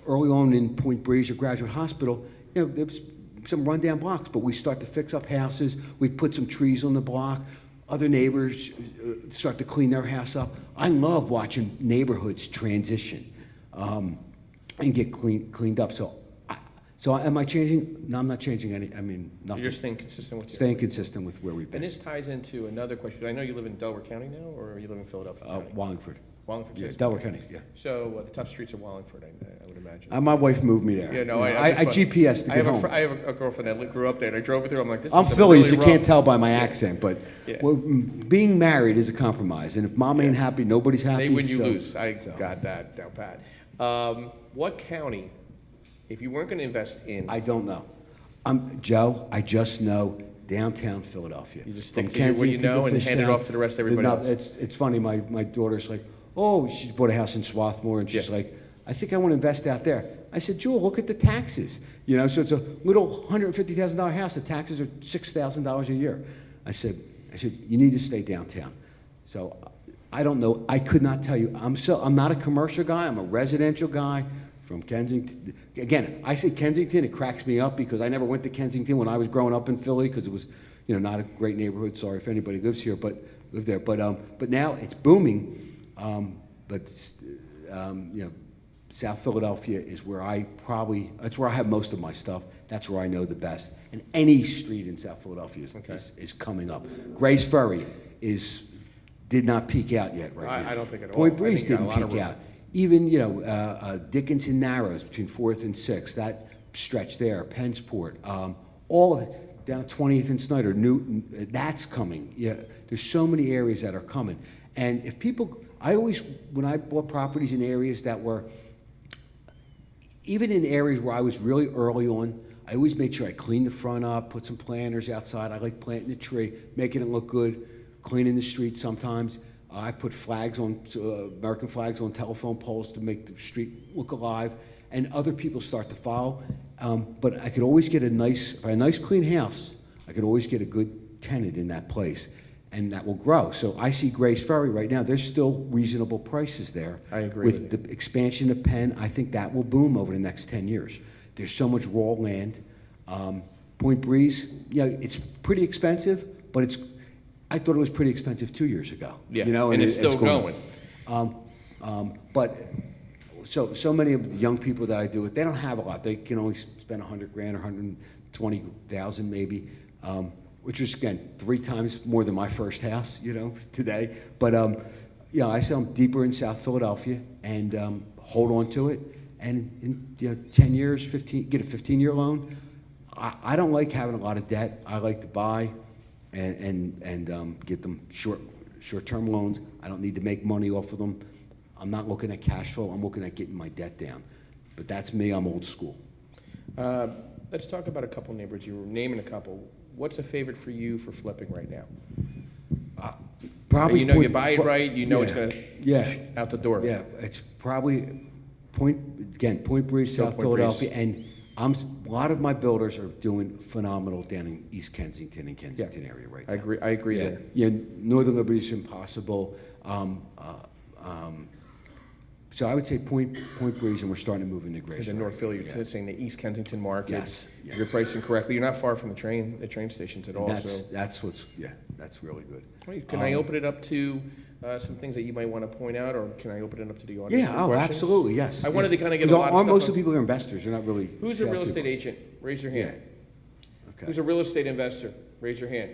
early on in Point Breeze or Graduate Hospital, there was some rundown blocks, but we start to fix up houses. We put some trees on the block. Other neighbors start to clean their house up. I love watching neighborhoods transition and get cleaned up. So am I changing? No, I'm not changing any. I mean, nothing. You're just staying consistent with Staying consistent with where we've been. And this ties into another question. I know you live in Delaware County now, or you live in Philadelphia County? Wallingford. Wallingford. Yeah, Delaware County, yeah. So the top streets of Wallingford, I would imagine. My wife moved me there. Yeah, no, I GPS to get home. I have a girlfriend that grew up there, and I drove with her. I'm like, this I'm is Philly, really if you rough. can't tell by my accent, but Yeah. being married is a compromise. And if mom ain't happy, nobody's happy. They win, you so- lose. I got that down pat. What county, if you weren't going to invest in, I don't know. Joe, I just know downtown Philadelphia. You just stick From to what you Kensington to know and hand it Fishtown. off to the rest of everybody No, else. It's funny, my daughter's like, oh, she bought a house in Swarthmore, and she's Yeah. like, I think I want to invest out there. I said, Jewel, look at the taxes. You know, so it's a little $150,000 house. The taxes are $6,000 a year. I said, you need to stay downtown. So I don't know. I could not tell you. I'm not a commercial guy. I'm a residential guy from Kensington. Again, I say Kensington. It cracks me up because I never went to Kensington when I was growing up in Philly because it was, you know, not a great neighborhood. Sorry if anybody lives here, but live there. But now it's booming. You know, South Philadelphia is where that's where I have most of my stuff. That's where I know the best. And any street in South Philadelphia is coming up. Gray's Ferry did not peak out yet right now. I don't think at all. Point I Breeze think you got a didn't lot of peak room. out. Even, you know, Dickinson Narrows between 4th and 6th, that stretch there, Pennsport, all of it, down at 20th and Snyder, Newton, that's coming. Yeah, there's so many areas that are coming. And if people, when I bought properties in areas that were, even in areas where I was really early on, I always made sure I cleaned the front up, put some planters outside. I like planting a tree, making it look good, cleaning the streets sometimes. I put flags on, American flags on telephone poles to make the street look alive, and other people start to follow. But I could always get a nice clean house. I could always get a good tenant in that place, and that will grow. So I see Gray's Ferry right now. There's still reasonable prices there. I agree With with the expansion of Penn, I think that will boom over the next 10 years. There's so much raw land. Point Breeze, yeah, it's pretty expensive, but I thought it was pretty expensive 2 years ago. Yeah, you know, and it's still going. But so many of the young people that I do it, they don't have a lot. They can only spend $100,000 or $120,000 maybe, which is again 3 times more than my first house, you know, today. But yeah, I sell them deeper in South Philadelphia and hold on to it. And in 10 years, get a 15-year loan. I don't like having a lot of debt. I like to buy and get them short-term loans. I don't need to make money off of them. I'm not looking at cash flow. I'm looking at getting my debt down. But that's me. I'm old school. Let's talk about a couple neighborhoods. You were naming a couple. What's a favorite for you for flipping right now? Probably You know you buy it right. You know it's going to out the door. Yeah, it's probably Point Breeze, Still South Point Breeze. Philadelphia, and a lot of my builders are doing phenomenal down in East Kensington and Kensington area right now. I agree Yeah, there. yeah, Northern Liberty is impossible. So I would say Point Breeze, and we're starting to move into Grace. In North Philly, you're saying the East Kensington market. Yes, yeah. You're pricing correctly. You're not far from the train stations at all. And So that's really good. Wait, can I open it up to some things that you might want to point out, or can I open it up to the audience? Yeah, for questions? absolutely, yes. I wanted to kind of get a Because lot of stuff. most on- of the people are investors. They're not really. Who's a real salespeople. estate agent? Raise your hand. Okay. Who's a real estate investor? Raise your hand.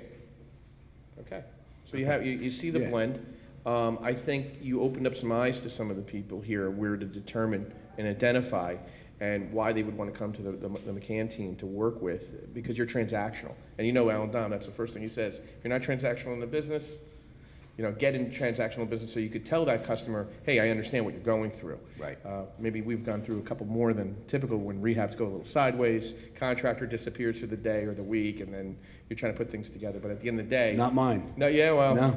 Okay. So you see the Yeah. blend. I think you opened up some eyes to some of the people here where to determine and identify and why they would want to come to the McCann team to work with, because you're transactional. And you know Alan Dom, that's the first thing he says. If you're not transactional in the business, get in transactional business so you could tell that customer, hey, I understand what you're going through. Right. Maybe we've gone through a couple more than typical when rehabs go a little sideways, contractor disappears for the day or the week, and then you're trying to put things together. But at the end of the day... Not mine. No, yeah, well... No.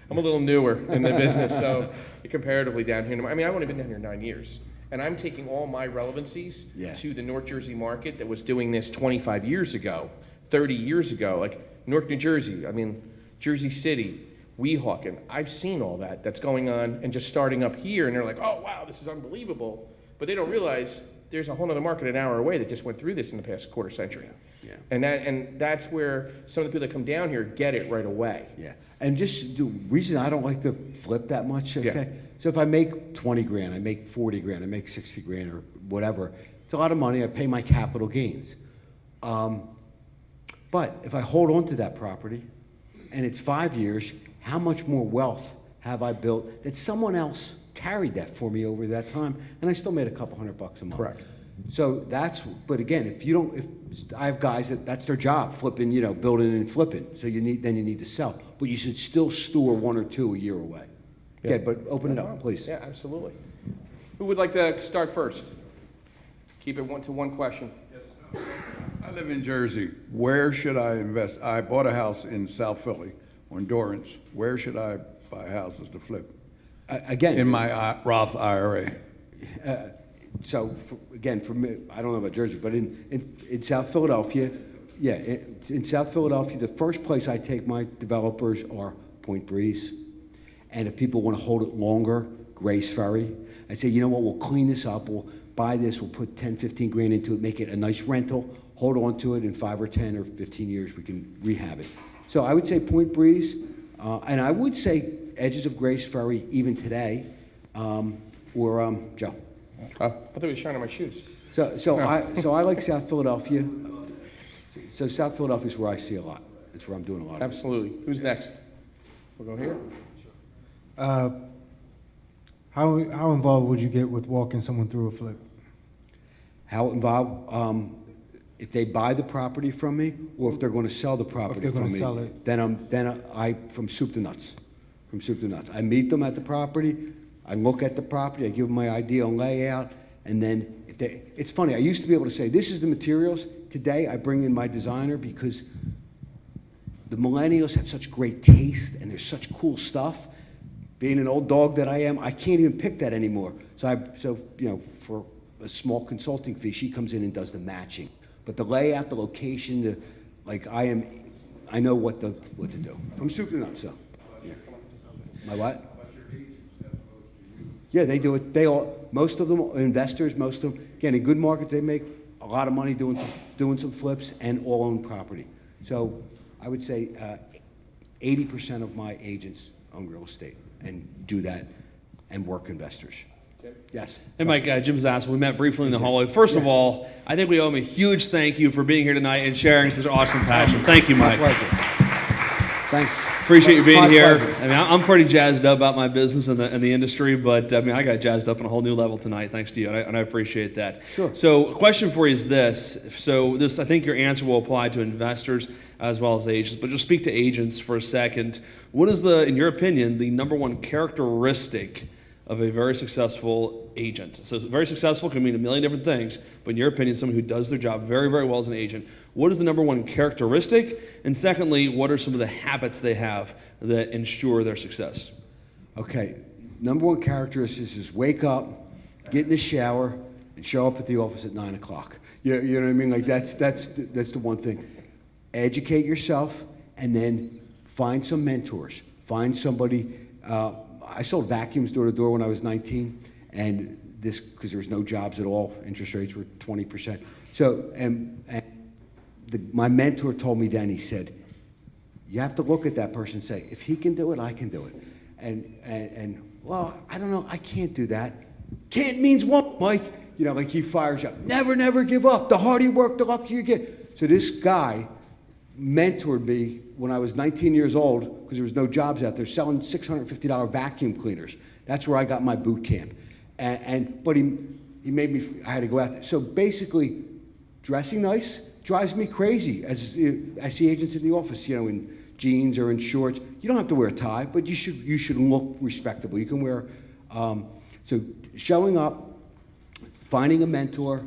I'm a little newer in the business, so comparatively down here. I mean, I've only been down here 9 years, and I'm taking all my relevancies to the North Jersey market that was doing this 25 years ago, 30 years ago, like Newark, New Jersey, Jersey City, Weehawken. I've seen all that's going on and just starting up here, and they're like, oh, wow, this is unbelievable. But they don't realize there's a whole other market an hour away that just went through this in the past quarter century. Yeah. And that's where some of the people that come down here get it right away. Yeah. And just the reason I don't like to flip that much, okay? Yeah. So if I make 20 grand, I make 40 grand, I make 60 grand or whatever, it's a lot of money, I pay my capital gains. But if I hold on to that property and it's 5 years, how much more wealth have I built that someone else carried that for me over that time, and I still made a couple $100 a month. Correct. So but again, if I have guys that's their job, flipping, building and flipping. So you need to sell, but you should still store 1 or 2 a year away. Yeah, but open it up, please. Yeah, absolutely. Who would like to start first? Keep it one question. Yes. I live in Jersey. Where should I invest? I bought a house in South Philly on Dorrance. Where should I buy houses to flip? Again, In my Roth IRA. So, again, for me, I don't know about Jersey, but in South Philadelphia, yeah, in South Philadelphia, the first place I take my developers are Point Breeze. And if people want to hold it longer, Grace Ferry. I say, you know what, we'll clean this up, we'll buy this, we'll put 10, 15 grand into it, make it a nice rental, hold on to it, in 5 or 10 or 15 years, we can rehab it. So I would say Point Breeze, and I would say edges of Grace Ferry even today, or Joe. I thought he was shining my shoes. So I like South Philadelphia. So South Philadelphia is where I see a lot. It's where I'm doing a lot of business. Absolutely. Who's next? We'll go here. How involved would you get with walking someone through a flip? How involved? If they buy the property from me, or if they're going to sell the property they're from gonna me, sell it. then I from soup to nuts, from soup to nuts. I meet them at the property, I look at the property, I give them my idea on layout, and then it's funny. I used to be able to say, this is the materials. Today, I bring in my designer because the millennials have such great taste and there's such cool stuff. Being an old dog that I am, I can't even pick that anymore. So you know, for a small consulting fee, she comes in and does the matching. But the layout, the location, I know what to do. From soup to nuts, so. Yeah. My what? Yeah, they do it. Most of them are investors. Most of them, again, in good markets, they make a lot of money doing some flips and all own property. So I would say 80% of my agents own real estate and do that and work investors. Yes. Hey, Mike, Jim's asked. We met briefly in the hallway. First of all, I think we owe him a huge thank you for being here tonight and sharing such awesome passion. Thank you, Mike. Thanks. Appreciate you being My here. pleasure. I mean, I'm pretty jazzed up about my business and the industry, but I mean, I got jazzed up on a whole new level tonight, thanks to you, and I appreciate that. Sure. So, a question for you is this. So, I think your answer will apply to investors as well as agents, but just speak to agents for a second. What is in your opinion, the number one characteristic of a very successful agent? So very successful can mean a million different things, but in your opinion, someone who does their job very, very well as an agent, what is the number one characteristic? And secondly, what are some of the habits they have that ensure their success? Okay, number one characteristic is wake up, get in the shower, and show up at the office at 9 o'clock. You know what I mean? Like that's the one thing. Educate yourself, and then find some mentors. Find somebody. I sold vacuums door to door when I was 19, and because there was no jobs at all, interest rates were 20%. So, my mentor told me then, he said, you have to look at that person and say, if he can do it, I can do it. And well, I don't know, I can't do that. Can't means won't, Mike. You know, like he fires you up. Never give up. The harder you work, the luckier you get. So this guy mentored me when I was 19 years old, because there was no jobs out there, selling $650 vacuum cleaners. That's where I got my boot camp. But he made me, I had to go out there. So basically, dressing nice drives me crazy as I see agents in the office, you know, in jeans or in shorts. You don't have to wear a tie, but you should look respectable. You can wear, so showing up, finding a mentor,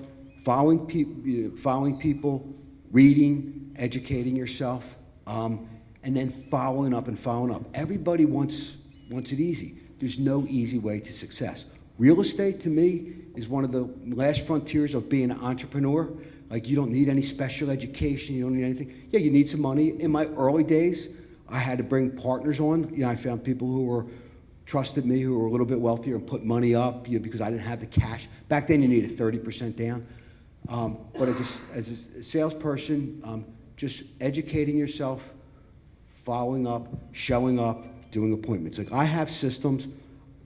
following people, reading, educating yourself, and then following up. Everybody wants it easy. There's no easy way to success. Real estate, to me, is one of the last frontiers of being an entrepreneur. Like, you don't need any special education. You don't need anything. Yeah, you need some money. In my early days, I had to bring partners on. You know, I found people who trusted me, who were a little bit wealthier, and put money up, you know, because I didn't have the cash. Back then, you needed 30% down. But as a salesperson, just educating yourself, following up, showing up, doing appointments. Like, I have systems.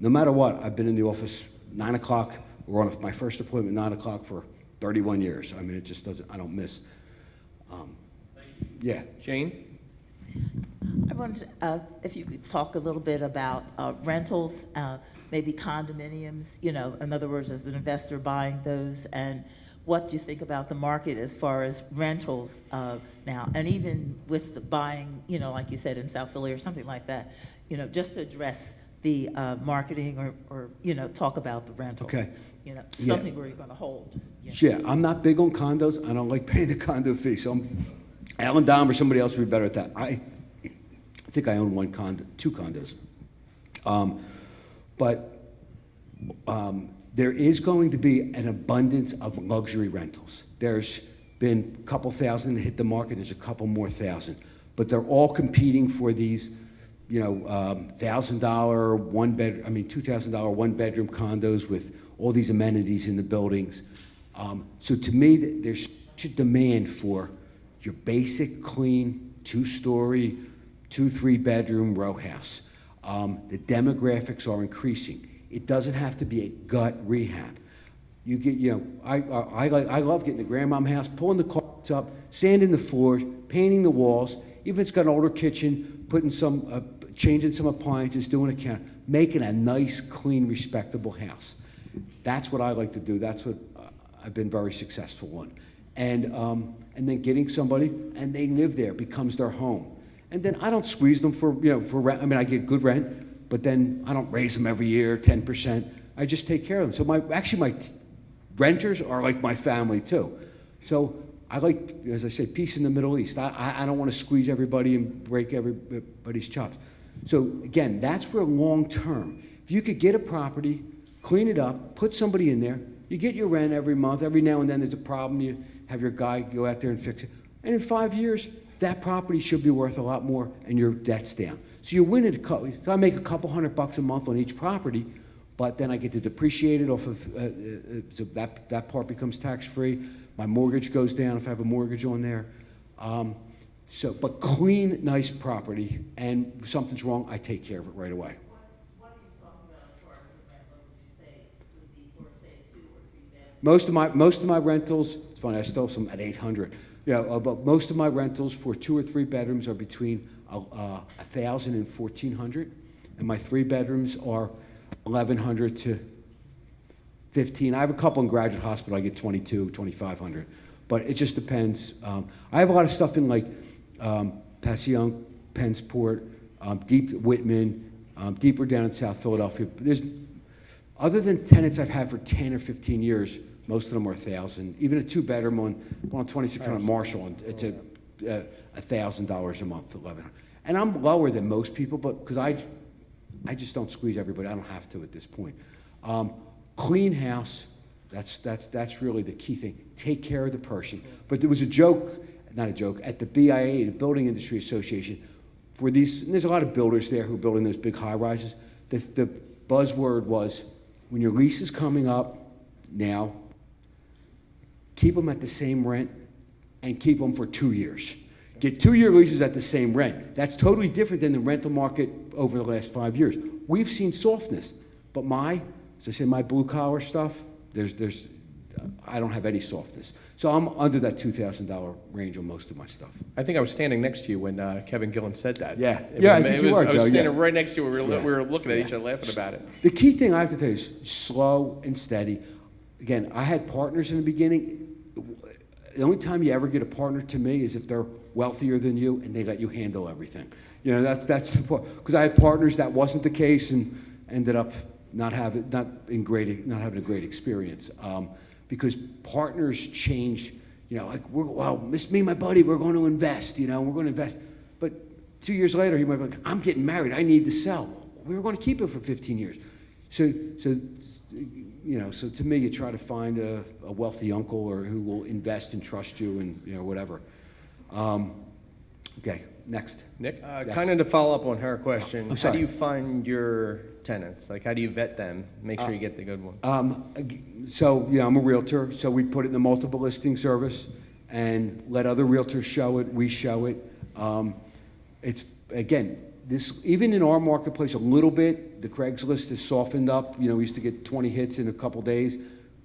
No matter what, I've been in the office 9 o'clock, or on my first appointment 9 o'clock for 31 years. I mean, it just doesn't, I don't miss. Yeah. Jane? I wanted to, if you could talk a little bit about rentals, maybe condominiums, you know, in other words, as an investor buying those, and what you think about the market as far as rentals now, and even with the buying, you know, like you said, in South Philly or something like that, you know, just to address the marketing or, you know, talk about the rentals. Okay. Yeah. something where you're gonna hold. Yeah, I'm not big on condos. I don't like paying the condo fee. So Alan Dom or somebody else would be better at that. I think I own two condos. There is going to be an abundance of luxury rentals. There's been a couple thousand that hit the market. There's a couple more thousand, but they're all competing for these, $1,000 $2,000 one-bedroom condos with all these amenities in the buildings. So to me, there's such a demand for your basic, clean, two-story, 2-3-bedroom row house. The demographics are increasing. It doesn't have to be a gut rehab. You get, I love getting the grandmom house, pulling the carpets up, sanding the floors, painting the walls. Even if it's got an older kitchen, putting changing some appliances, doing a counter, making a nice, clean, respectable house. That's what I like to do. That's what I've been very successful on. And then getting somebody, and they live there, becomes their home. And then I don't squeeze them for rent. I mean, I get good rent, but then I don't raise them every year, 10%. I just take care of them. So my renters are like my family too. So I like, as I say, peace in the Middle East. I don't want to squeeze everybody and break everybody's chops. So again, that's where long term, if you could get a property, clean it up, put somebody in there, you get your rent every month. Every now and then there's a problem, you have your guy go out there and fix it. And in 5 years, that property should be worth a lot more and your debt's down. So you win it. So I make a couple $100 a month on each property, but then I get to depreciate it off of, so that part becomes tax-free. My mortgage goes down if I have a mortgage on there. But clean, nice property, and if something's wrong, I take care of it right away. What are you talking about as far as the rent? What would you say would be for, say, 2 or 3 bedrooms? Most of my rentals, it's funny, I still have some at 800. But most of my rentals for 2 or 3 bedrooms are between 1,000 and 1,400, and my 3 bedrooms are 1,100 to 15. I have a couple in Graduate Hospital. I get 22, 2,500, but it just depends. I have a lot of stuff in like Passyunk, Pensport, deep Whitman, deeper down in South Philadelphia. Other than tenants I've had for 10 or 15 years, most of them are 1,000. Even a 2-bedroom on 2600 Marshall, and it's $1,000 a month, 1,100. And I'm lower than most people, but because I just don't squeeze everybody. I don't have to at this point. Clean house. That's really the key thing. Take care of the person. But there was a joke, not a joke, at the BIA, the Building Industry Association, for these. And there's a lot of builders there who are building those big high rises. The buzzword was, when your lease is coming up now, keep them at the same rent and keep them for 2 years. Get 2-year leases at the same rent. That's totally different than the rental market over the last 5 years. We've seen softness, but as I say, my blue collar stuff, I don't have any softness. So I'm under that $2,000 range on most of my stuff. I think I was standing next to you when Kevin Gillen said that. Yeah, I think you were, I was Joe, standing right next to you. We were looking at each other laughing about it. The key thing I have to tell you is slow and steady. Again, I had partners in the beginning. The only time you ever get a partner to me is if they're wealthier than you and they let you handle everything. That's the part. Because I had partners that wasn't the case and ended up not having a great experience. Because partners change. Me and my buddy, we're going to invest. We're going to invest. But 2 years later, he might be like, I'm getting married. I need to sell. We were going to keep it for 15 years. So to me, you try to find a wealthy uncle or who will invest and trust you and whatever. Okay, next. Nick, Yes. kind of to follow up on her question, I'm how sorry. do you find your tenants? Like, how do you vet them? Make sure you get the good one. I'm a realtor, so we put it in the multiple listing service and let other realtors show it. We show it. It's, again, even in our marketplace a little bit, the Craigslist has softened up. We used to get 20 hits in a couple days,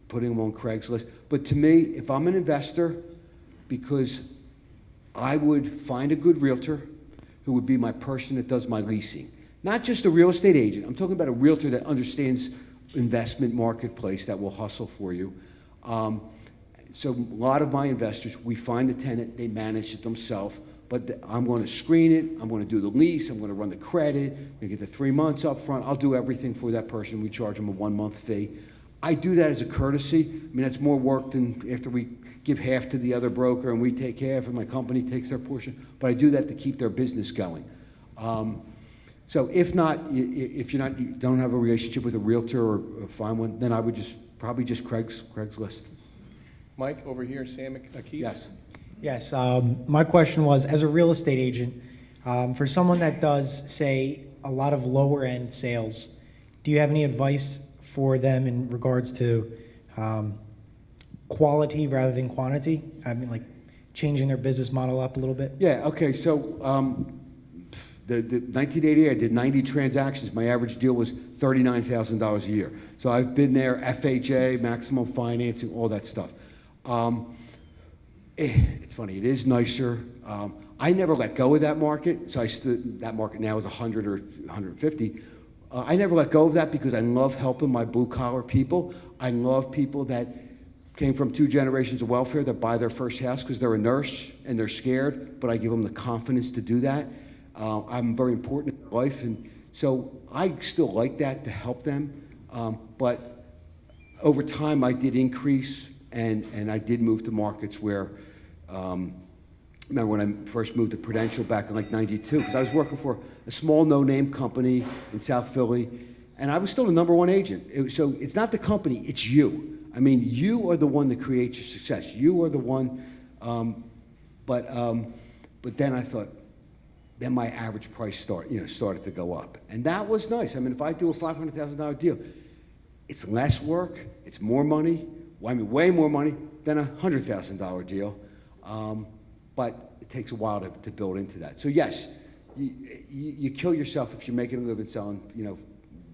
putting them on Craigslist. But to me, if I'm an investor, because I would find a good realtor who would be my person that does my leasing. Not just a real estate agent. I'm talking about a realtor that understands investment marketplace that will hustle for you. So a lot of my investors, we find a tenant, they manage it themselves, but I'm going to screen it, I'm going to do the lease, I'm going to run the credit, we get the 3 months up front, I'll do everything for that person. We charge them a 1-month fee. I do that as a courtesy. I mean, that's more work than after we give half to the other broker and we take half and my company takes their portion. But I do that to keep their business going. So if not, if you don't have a relationship with a realtor or find one, then I would probably just Craigslist. Mike, over here, Sam McKeith? Yes. Yes, my question was, as a real estate agent, for someone that does, say, a lot of lower end sales, do you have any advice for them in regards to quality rather than quantity? I mean, like changing their business model up a little bit? Yeah, okay, so the 1980, I did 90 transactions. My average deal was $39,000 a year. So I've been there, FHA, maximum financing, all that stuff. It's funny, it is nicer. I never let go of that market, so that market now is 100 or 150. I never let go of that because I love helping my blue-collar people. I love people that came from 2 generations of welfare that buy their first house because they're a nurse and they're scared, but I give them the confidence to do that. I'm very important in their life, and so I still like that to help them. But over time, I did increase, and I did move to markets where, remember when I first moved to Prudential back in like '92, because I was working for a small no-name company in South Philly, and I was still the #1 agent. So it's not the company, it's you. I mean, you are the one that creates your success. You are the one, but then I thought, then my average price started to go up. And that was nice. I mean, if I do a $500,000 deal, it's less work, it's more money, I mean, way more money than a $100,000 deal. But it takes a while to build into that. So yes, you kill yourself if you're making a living selling,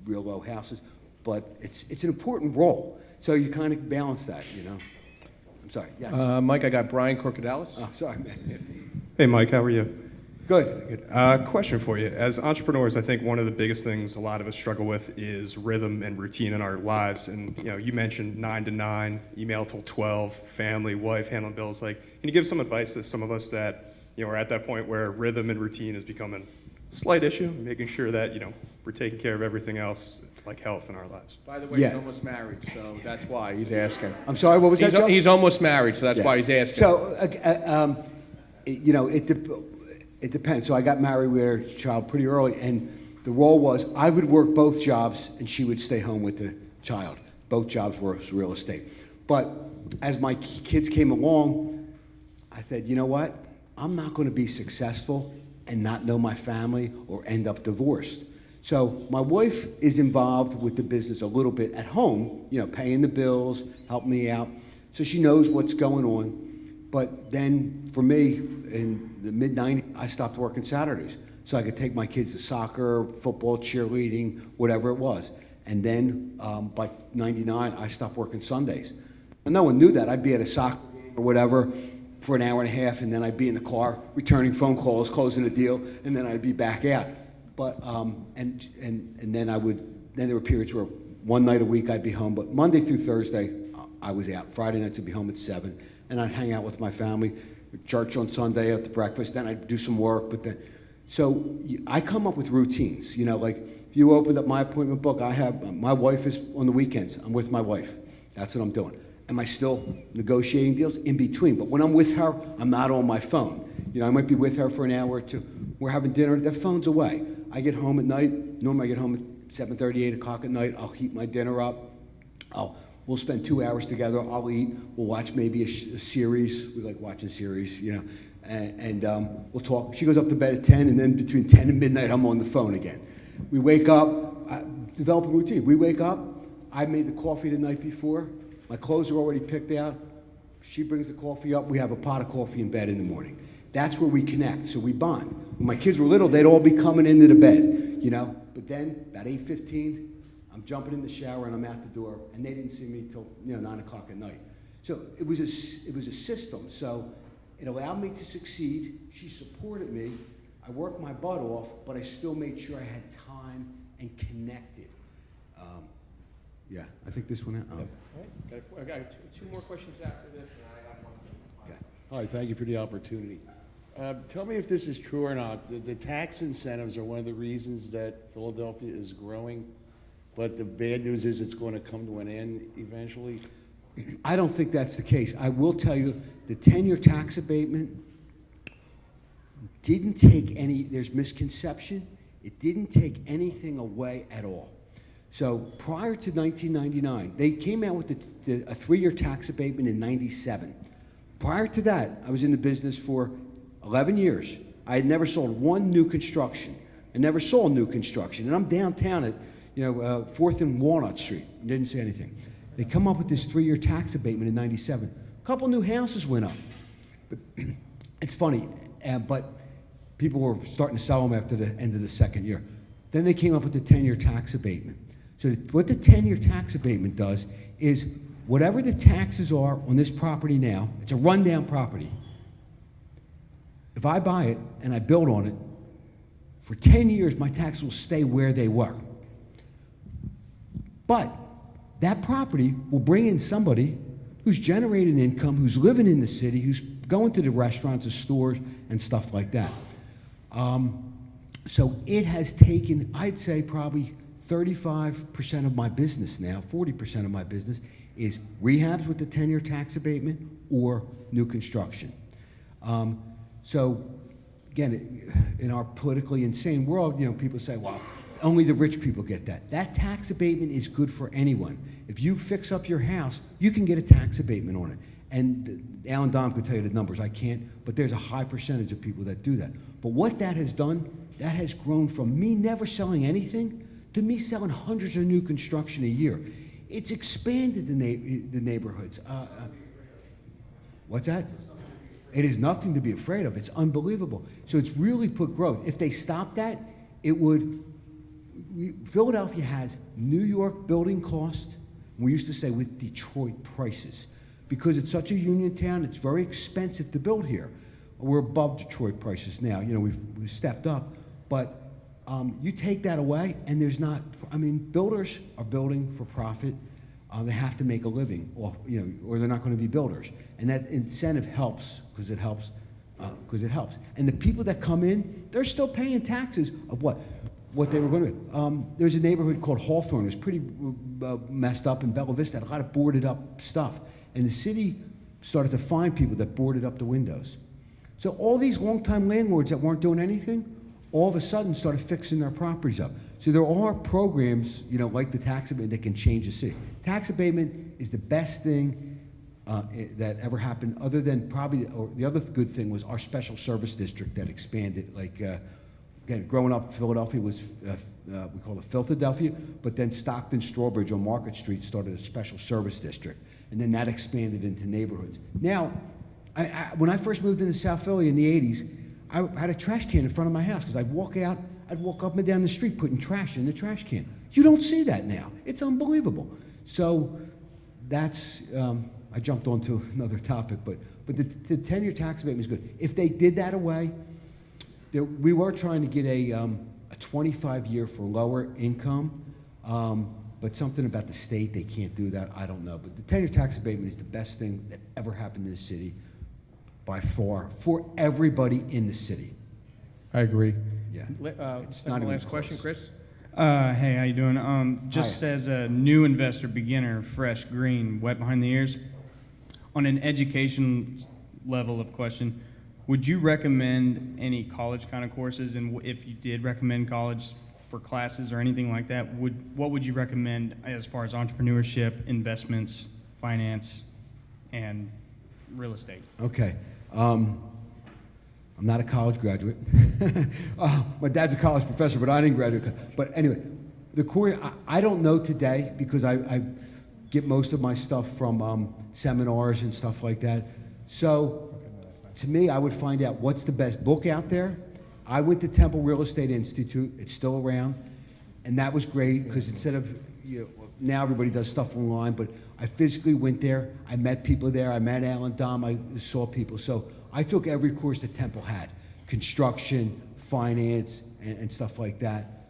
real low houses, but it's an important role. So you kind of balance that, I'm sorry, yes. Mike, I got Brian Corcodalis. Oh, sorry, man. Hey, Mike, how are you? Good. Question for you. As entrepreneurs, I think one of the biggest things a lot of us struggle with is rhythm and routine in our lives. And you mentioned 9 to 9, email till 12, family, wife, handling bills. Like, can you give some advice to some of us that are at that point where rhythm and routine is becoming a slight issue, making sure that we're taking care of everything else, like health in our lives? By the way, he's almost married, so that's why he's asking. I'm sorry, what was that, Joe? He's almost married, so that's why he's asking. So, it depends. So I got married with our child pretty early, and the role was I would work both jobs, and she would stay home with the child. Both jobs were real estate. But as my kids came along, I said, you know what? I'm not going to be successful and not know my family or end up divorced. So my wife is involved with the business a little bit at home, paying the bills, helping me out. So she knows what's going on. But then for me, in the mid-90s, I stopped working Saturdays. So I could take my kids to soccer, football, cheerleading, whatever it was. And then by 99, I stopped working Sundays. And no one knew that. I'd be at a soccer game or whatever for an hour and a half, and then I'd be in the car returning phone calls, closing a deal, and then I'd be back out. But and then then there were periods where one night a week I'd be home, but Monday through Thursday I was out. Friday nights I'd be home at 7, and I'd hang out with my family, church on Sunday, out to breakfast, then I'd do some work. So I come up with routines. Like if you opened up my appointment book, I have my wife is on the weekends. I'm with my wife. That's what I'm doing. Am I still negotiating deals? In between. But when I'm with her, I'm not on my phone. I might be with her for an hour or two. We're having dinner. That phone's away. I get home at night. Normally I get home at 7:30, 8 o'clock at night. I'll heat my dinner up. We'll spend 2 hours together. I'll eat. We'll watch maybe a series. We like watching series, and we'll talk. She goes up to bed at 10, and then between 10 and midnight, I'm on the phone again. We wake up, develop a routine. We wake up. I made the coffee the night before. My clothes are already picked out. She brings the coffee up. We have a pot of coffee in bed in the morning. That's where we connect, so we bond. When my kids were little, they'd all be coming into the bed, But then, about 8:15, I'm jumping in the shower and I'm out the door, and they didn't see me till 9 o'clock at night. So it was a system. So it allowed me to succeed. She supported me. I worked my butt off, but I still made sure I had time and connected. I think this one. I got 2 more questions after this, and I have one. Okay. Hi, thank you for the opportunity. Tell me if this is true or not. The tax incentives are one of the reasons that Philadelphia is growing but the bad news is it's going to come to an end eventually? I don't think that's the case. I will tell you, the 10-year tax abatement didn't take any, there's misconception, it didn't take anything away at all. So prior to 1999, they came out with a 3-year tax abatement in 97. Prior to that, I was in the business for 11 years. I had never sold one new construction. I never sold new construction. And I'm downtown at 4th and Walnut Street. Didn't say anything. They come up with this 3-year tax abatement in 97. A couple new houses went up. But it's funny, but people were starting to sell them after the end of the second year. Then they came up with the 10-year tax abatement. So what the 10-year tax abatement does is whatever the taxes are on this property now, it's a rundown property. If I buy it and I build on it, for 10 years my taxes will stay where they were. But that property will bring in somebody who's generating income, who's living in the city, who's going to the restaurants, the stores, and stuff like that. So it has taken, I'd say, probably 35% of my business now, 40% of my business is rehabs with the 10-year tax abatement or new construction. So again, in our politically insane world, people say, well, only the rich people get that. That tax abatement is good for anyone. If you fix up your house, you can get a tax abatement on it. And Alan Dom could tell you the numbers, I can't, but there's a high percentage of people that do that. But what that has done, that has grown from me never selling anything to me selling hundreds of new construction a year. It's expanded the neighborhoods. What's that? It is nothing to be afraid of. It's unbelievable. So it's really put growth. If they stop that, it would. Philadelphia has New York building cost. We used to say with Detroit prices. Because it's such a union town, it's very expensive to build here. We're above Detroit prices now. We've stepped up. But you take that away, and there's not. Builders are building for profit. They have to make a living, or they're not going to be builders. And that incentive helps because it helps. And the people that come in, they're still paying taxes of what they were going to do. There's a neighborhood called Hawthorne. It was pretty messed up in Bella Vista. Had a lot of boarded up stuff. And the city started to find people that boarded up the windows. So all these longtime landlords that weren't doing anything, all of a sudden started fixing their properties up. So there are programs, like the tax abatement that can change the city. Tax abatement is the best thing that ever happened, other than probably, or the other good thing was our special service district that expanded. Again, growing up, Philadelphia was, we call it Philadelphia, but then Stockton, Strawbridge on Market Street started a special service district. And then that expanded into neighborhoods. Now, when I first moved into South Philly in the 80s, I had a trash can in front of my house because I'd walk up and down the street putting trash in the trash can. You don't see that now. It's unbelievable. So that's, I jumped onto another topic, but the 10-year tax abatement is good. If they did that away, we were trying to get a 25-year for lower income, but something about the state, they can't do that. I don't know. But the 10-year tax abatement is the best thing that ever happened in the city by far for everybody in the city. I agree. Yeah. It's not the last question, Chris. Hey, how you doing? Just as a new investor, beginner, fresh, green, wet behind the ears, on an education level of question, would you recommend any college kind of courses? And if you did recommend college for classes or anything like that, what would you recommend as far as entrepreneurship, investments, finance, and real estate? Okay. I'm not a college graduate. My dad's a college professor, but I didn't graduate. But anyway, the course, I don't know today because I get most of my stuff from seminars and stuff like that. So to me, I would find out what's the best book out there. I went to Temple Real Estate Institute. It's still around. And that was great because instead of, now everybody does stuff online, but I physically went there. I met people there. I met Alan Dom. I saw people. So I took every course that Temple had, construction, finance, and stuff like that.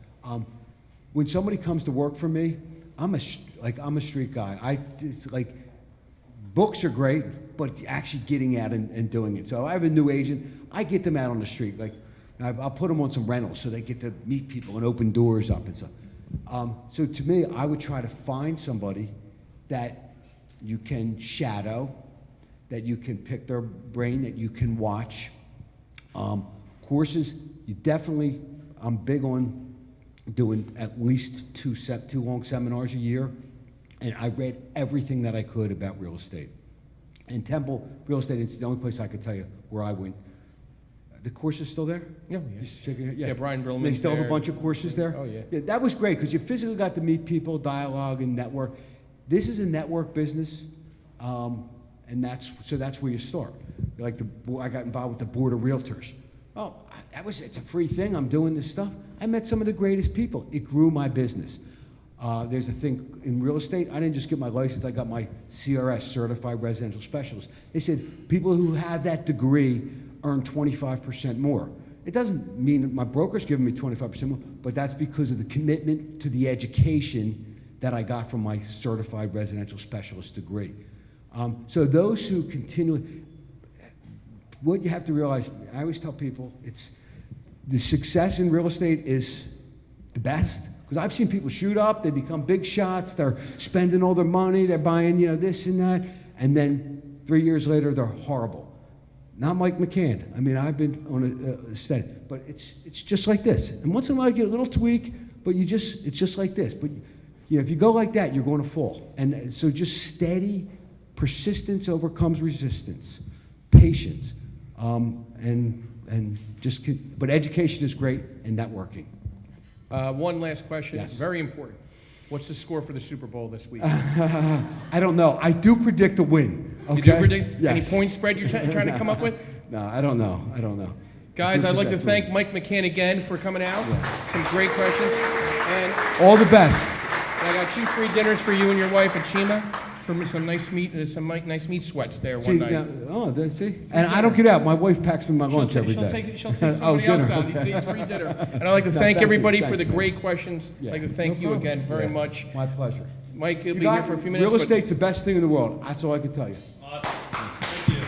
When somebody comes to work for me, I'm a street guy. Books are great, but actually getting out and doing it. So I have a new agent. I get them out on the street. I'll put them on some rentals so they get to meet people and open doors up and stuff. So to me, I would try to find somebody that you can shadow, that you can pick their brain, that you can watch. Courses, I'm big on doing at least two long seminars a year, and I read everything that I could about real estate. And Temple Real Estate, it's the only place I could tell you where I went. The course is still there? Yeah, Just checking it? yeah. Brian Brillman's They still have a there. bunch of courses there? Oh, yeah. That was great, because you physically got to meet people, dialogue, and network. This is a network business, and that's where you start. Like I got involved with the board of realtors. Oh, it's a free thing. I'm doing this stuff. I met some of the greatest people. It grew my business. There's a thing in real estate. I didn't just get my license. I got my CRS, Certified Residential Specialist. They said people who have that degree earn 25% more. It doesn't mean that my broker's giving me 25% more, but that's because of the commitment to the education that I got from my Certified Residential Specialist degree. So those who continually, what you have to realize, I always tell people, it's the success in real estate is the best. Because I've seen people shoot up, they become big shots, they're spending all their money, they're buying, this and that, and then 3 years later, they're horrible. Not Mike McCann. I mean, I've been on a study, but it's just like this. And once in a while, you get a little tweak, but it's just like this. But if you go like that, you're going to fall. And so just steady persistence overcomes resistance, patience, but education is great and networking. One last question. Yes. Very important. What's the score for the Super Bowl this week? I don't know. I do predict a win. Okay? You do predict? Yes. Any point spread you're trying to come up with? No, I don't know. Guys, I'd like to thank Mike McCann again for coming out. Yeah. Some great questions. And All the best. I got 2 free dinners for you and your wife at Chima. For some nice meat, nice meat sweats there one night. And I don't get out. My wife packs me my lunch every day. She'll take somebody else out. You see, free dinner. And I'd like to thank everybody for the great questions. Yeah. I'd like to thank you again very much. My pleasure. Mike, you'll be here for a few minutes. Real estate's the best thing in the world. That's all I can tell you. Awesome. Thank you.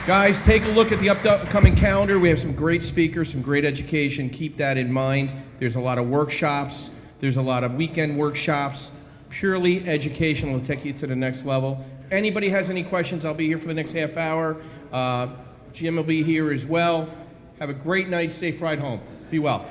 Guys, take a look at the upcoming calendar. We have some great speakers, some great education. Keep that in mind. There's a lot of workshops. There's a lot of weekend workshops. Purely educational will take you to the next level. Anybody has any questions, I'll be here for the next half hour. Jim will be here as well. Have a great night. Safe ride home. Be well.